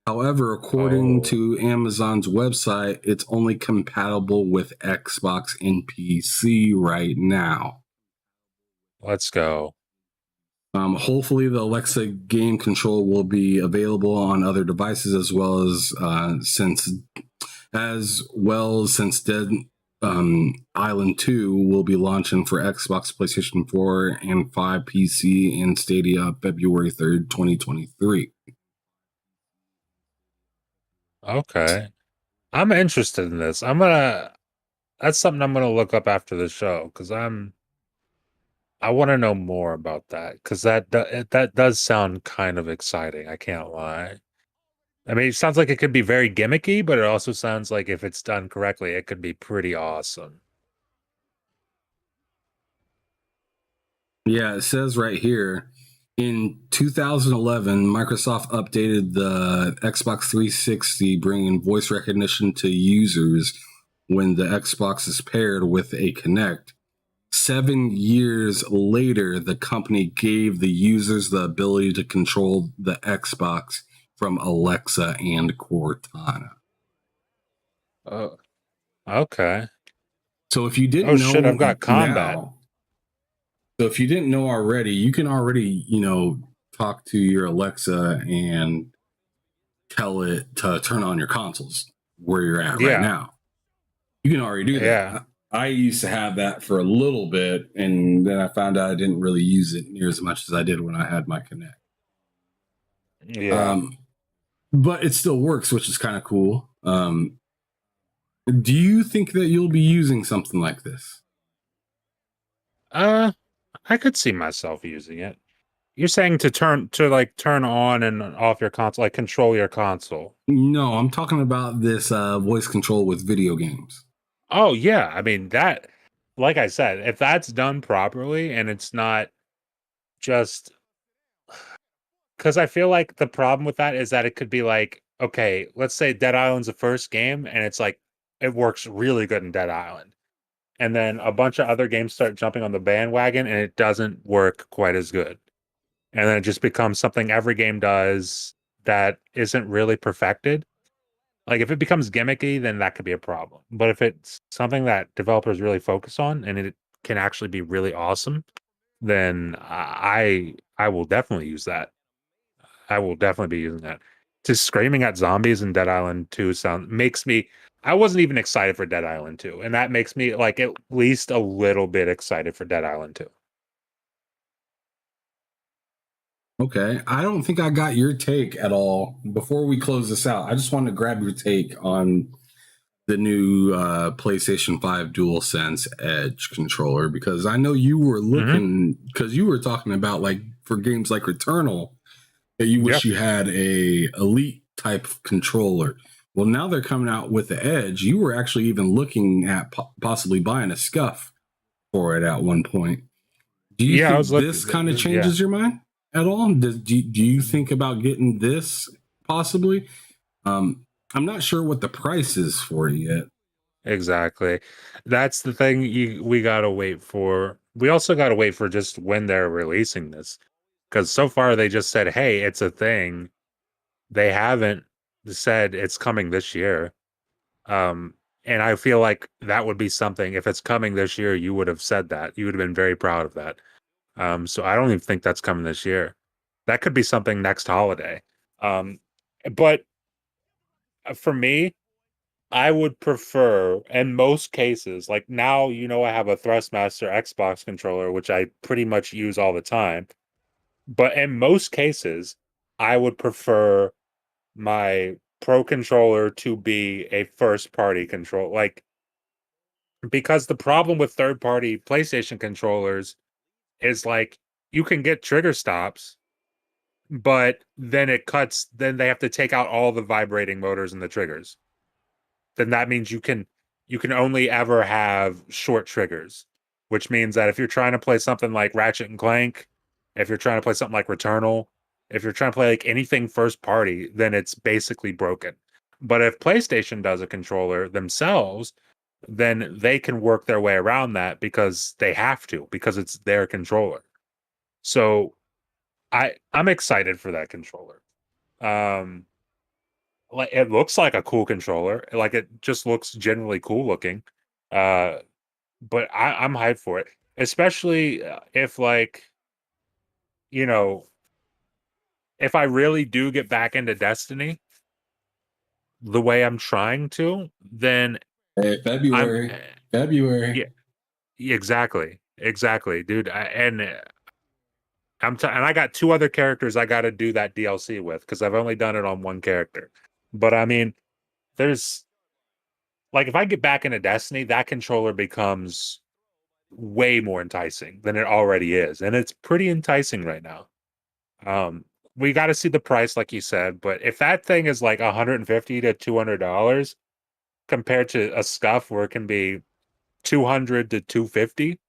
However, according to Amazon's website, it's only compatible with Xbox and PC right now. Let's go. Hopefully, the Alexa game control will be available on other devices as well since Dead Island 2 will be launching for Xbox, PlayStation 4, and 5 PC and Stadia February 3rd, 2023. Okay. I'm interested in this. That's something I'm gonna look up after the show because I want to know more about that because that does sound kind of exciting. I can't lie. I mean, it sounds like it could be very gimmicky, but it also sounds like if it's done correctly, it could be pretty awesome. Yeah, it says right here in 2011, Microsoft updated the Xbox 360, bringing voice recognition to users when the Xbox is paired with a Kinect. 7 years later, the company gave the users the ability to control the Xbox from Alexa and Cortana. Oh, okay. So if you Oh didn't shit, I've know got combat. now, so if you didn't know already, you can already, talk to your Alexa and tell it to turn on your consoles where you're at right Yeah, now. You can already do that. yeah, I used to have that for a little bit, and then I found out I didn't really use it near as much as I did when I had my Kinect. yeah. But it still works, which is kind of cool. Do you think that you'll be using something like this? Uh, I could see myself using it. You're saying turn on and off your console, like control your console. No, I'm talking about this voice control with video games. Oh yeah, I mean that like I said, if that's done properly and it's not just because I feel like the problem with that is that it could be like, okay, let's say Dead Island's the first game and it's like it works really good in Dead Island. And then a bunch of other games start jumping on the bandwagon and it doesn't work quite as good. And then it just becomes something every game does that isn't really perfected. Like if it becomes gimmicky, then that could be a problem. But if it's something that developers really focus on and it can actually be really awesome, then I will definitely use that. I will definitely be using that. Just screaming at zombies in Dead Island 2 makes me I wasn't even excited for Dead Island 2, and that makes me like at least a little bit excited for Dead Island 2. Okay. I don't think I got your take at all. Before we close this out, I just wanted to grab your take on the new PlayStation 5 DualSense Edge controller because I know you were Mhm. looking because you were talking about like for games like Returnal that you Yeah. wish you had a elite type of controller. Well, now they're coming out with the Edge. You were actually even looking at possibly buying a Scuff for it at one point. Do you Yeah, I think was this looking kind of yeah. changes your mind at all? Do you think about getting this possibly? I'm not sure what the price is for it yet. Exactly. That's the thing we gotta wait for. We also gotta wait for just when they're releasing this. Because so far they just said, hey, it's a thing. They haven't said it's coming this year. Um, and I feel like that would be something, if it's coming this year, you would have said that. You would have been very proud of that. So I don't even think that's coming this year. That could be something next holiday. Um, but for me, I would prefer, in most cases, like now, I have a Thrustmaster Xbox controller, which I pretty much use all the time. But in most cases, I would prefer my Pro controller to be a first party control. Like, because the problem with third party PlayStation controllers is like you can get trigger stops, but then they have to take out all the vibrating motors and the triggers. Then that means you can only ever have short triggers, which means that if you're trying to play something like Ratchet and Clank, if you're trying to play something like Returnal, if you're trying to play like anything first party, then it's basically broken. But if PlayStation does a controller themselves, then they can work their way around that because they have to, because it's their controller. So I'm excited for that controller. Um, like it looks like a cool controller. Like it just looks generally cool looking. Uh, but I'm hyped for it, especially if like you know if I really do get back into Destiny the way I'm trying to, then I'm February. February. Yeah, exactly, dude. And I got 2 other characters I got to do that DLC with because I've only done it on one character. But I mean, there's like if I get back into Destiny, that controller becomes way more enticing than it already is, and it's pretty enticing right now. Um, we got to see the price, like you said, but if that thing is like $150 to $200 compared to a scuff where it can be 200 to 250,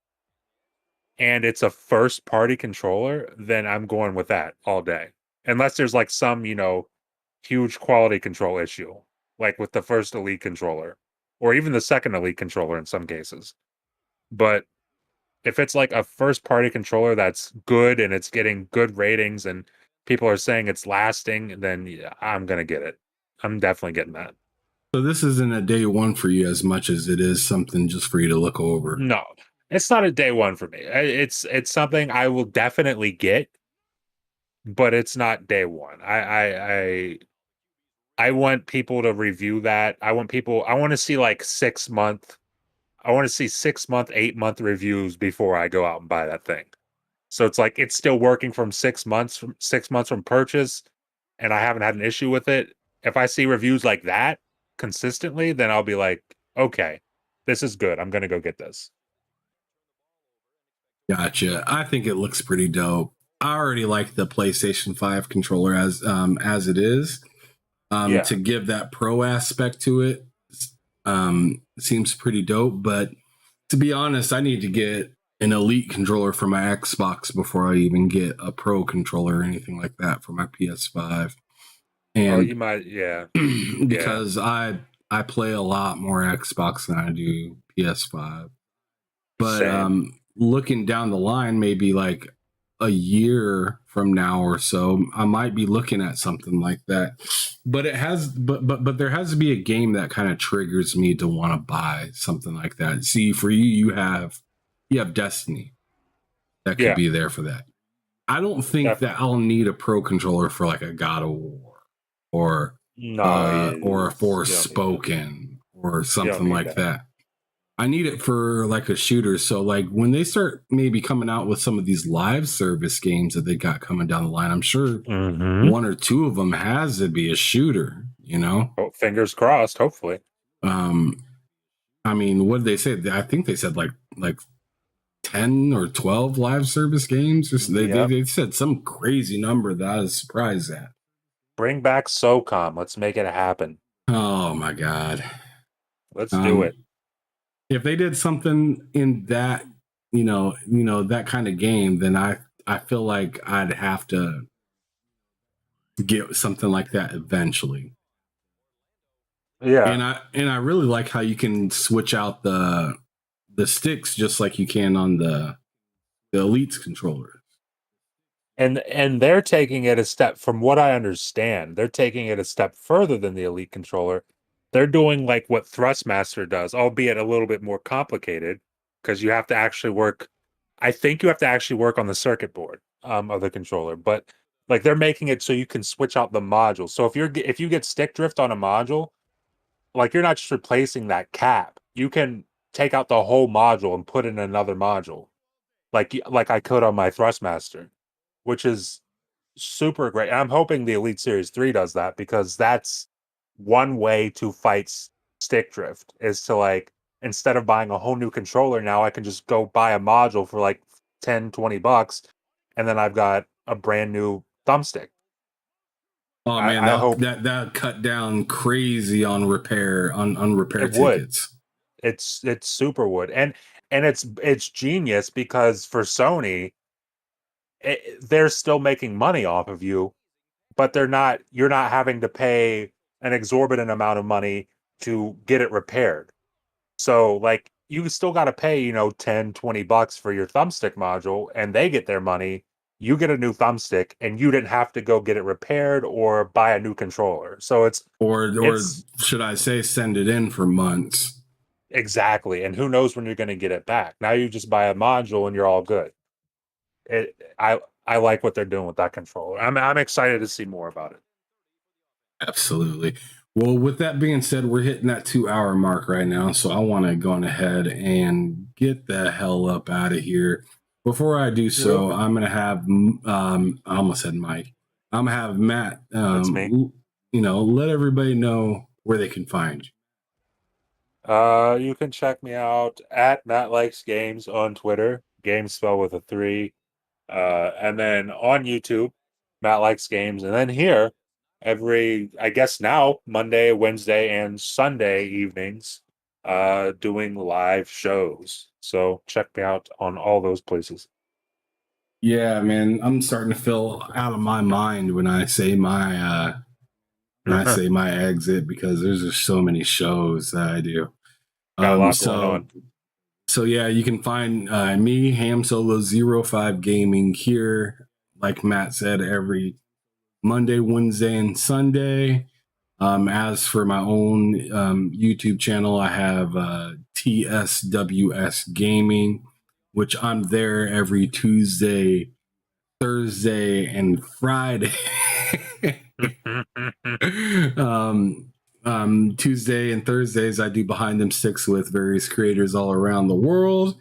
and it's a first party controller, then I'm going with that all day. Unless there's like some, huge quality control issue, like with the first Elite controller, or even the second Elite controller in some cases. But if it's like a first party controller that's good and it's getting good ratings and people are saying it's lasting, then yeah, I'm gonna get it. I'm definitely getting that. So this isn't a day one for you as much as it is something just for you to look over. No, it's not a day one for me. It's something I will definitely get, but it's not day one. I want people to review that. I want to see like 6 month. I want to see 6 month, 8 month reviews before I go out and buy that thing. So it's like it's still working from 6 months from purchase, and I haven't had an issue with it. If I see reviews like that consistently, then I'll be like, okay, this is good. I'm gonna go get this. Gotcha. I think it looks pretty dope. I already like the PlayStation 5 controller as it is. Yeah. To give that pro aspect to it, seems pretty dope. But to be honest, I need to get an Elite controller for my Xbox before I even get a Pro controller or anything like that for my PS5. Oh, you And might. Yeah. because I play a lot more Xbox than I do PS5. But Same. looking down the line, maybe like a year from now or so, I might be looking at something like that. But but there has to be a game that kind of triggers me to want to buy something like that. See, for you, you have Destiny that could Yeah. be there for that. I don't think that Definitely. I'll need a pro controller for like a God of War No, or a you don't need that. Forspoken or You don't something need like that. that. I need it for like a shooter. So like when they start maybe coming out with some of these live service games that they got coming down the line, I'm sure Mm-hmm. one or two of them has to be a shooter, you know? Oh, fingers crossed. Hopefully. Um, I mean, what did they say? I think they said like 10 or 12 live service games. Yep. They said some crazy number that I was surprised at. Bring back SOCOM. Let's make it happen. Oh my God. Let's do it. Um, if they did something in that, that kind of game, then I feel like I'd have to get something like that eventually. Yeah. And I really like how you can switch out the sticks just like you can on the Elite's controller. And they're taking it a step, from what I understand, they're taking it a step further than the Elite controller. They're doing like what Thrustmaster does, albeit a little bit more complicated because you have to actually work. I think you have to actually work on the circuit board of the controller, but like they're making it so you can switch out the module. So if you get stick drift on a module, like you're not just replacing that cap. You can take out the whole module and put in another module, like I could on my Thrustmaster, which is super great. And I'm hoping the Elite Series 3 does that because that's one way to fight stick drift is to like instead of buying a whole new controller, now I can just go buy a module for like 10-20 bucks and then I've got a brand new thumbstick. Oh man, I hope that cut down crazy on repair it would. tickets. It's super wood. And it's genius because for Sony, they're still making money off of you, but you're not having to pay an exorbitant amount of money to get it repaired. So like you still got to pay, 10-20 bucks for your thumbstick module and they get their money. You get a new thumbstick and you didn't have to go get it repaired or buy a new controller. So Or it's should I say send it in for months? exactly. And who knows when you're going to get it back. Now you just buy a module and you're all good. It I like what they're doing with that controller. I'm excited to see more about it. Absolutely. Well, with that being said, we're hitting that 2 hour mark right now. So I want to go on ahead and get the hell up out of here. Before I do so, I'm going to have, I almost said Mike. I'm going to have Matt, That's me. let everybody know where they can find you. You can check me out at Matt Likes Games on Twitter. Games spelled with a 3. And then on YouTube, Matt Likes Games. And then here, I guess now, Monday, Wednesday, and Sunday evenings, doing live shows. So check me out on all those places. Yeah, man, I'm starting to feel out of my mind when I say my exit, because there's just so many shows that I do. Got a lot going on. So yeah, you can find me, Ham Solo 05 Gaming, here, like Matt said, every Monday, Wednesday, and Sunday. As for my own YouTube channel, I have TSWS Gaming, which I'm there every Tuesday, Thursday, and Friday. Tuesday and Thursdays, I do Behind Them Sticks with various creators all around the world.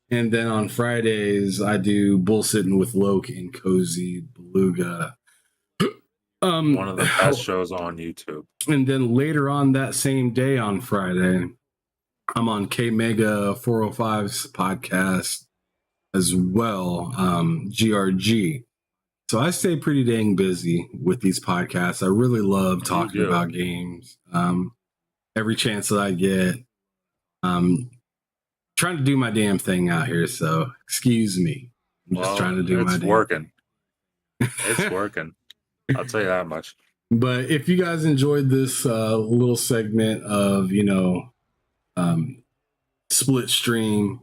And then on Fridays, I do Bullsitting with Loke and Cozy Beluga. One of the best shows on YouTube. And then later on that same day on Friday, I'm on K Mega 405's podcast as well, GRG. So I stay pretty dang busy with these podcasts. I really love talking about games. Every chance that I get, trying to do my damn thing out here. So excuse me. I'm just trying to do my damn thing. It's working. I'll tell you that much. But if you guys enjoyed this little segment of, split stream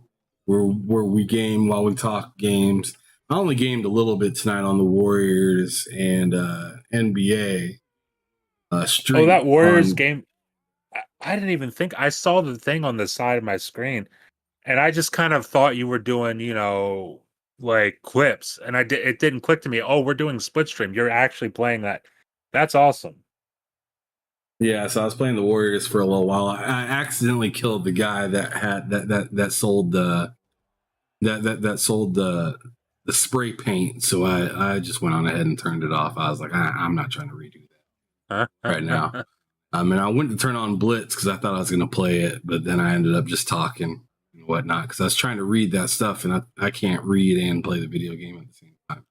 where we game while we talk games, I only gamed a little bit tonight on the Warriors and NBA stream. Oh, that Warriors game. I didn't even think. I saw the thing on the side of my screen, and I just kind of thought you were doing, like clips, and it didn't click to me. Oh, we're doing split stream. You're actually playing that. That's awesome. Yeah, so I was playing the Warriors for a little while. I accidentally killed the guy that had that sold the sold the spray paint. So I just went on ahead and turned it off. I was like, I'm not trying to redo that right now. And I went to turn on Blitz because I thought I was going to play it, but then I ended up just talking and whatnot because I was trying to read that stuff, and I can't read and play the video game at the same time.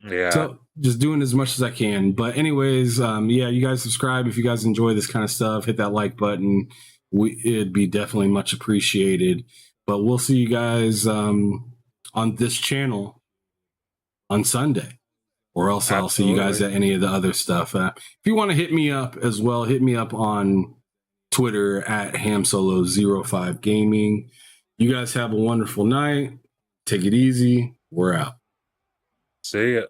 Yeah. So just doing as much as I can. But anyways, you guys subscribe if you guys enjoy this kind of stuff. Hit that like button. It'd be definitely much appreciated. But we'll see you guys on this channel on Sunday. Or else I'll see you guys at any of the other stuff. If you want to hit me up as well, hit me up on Twitter at HamSolo05 Gaming. You guys have a wonderful night. Take it easy. We're out. See ya.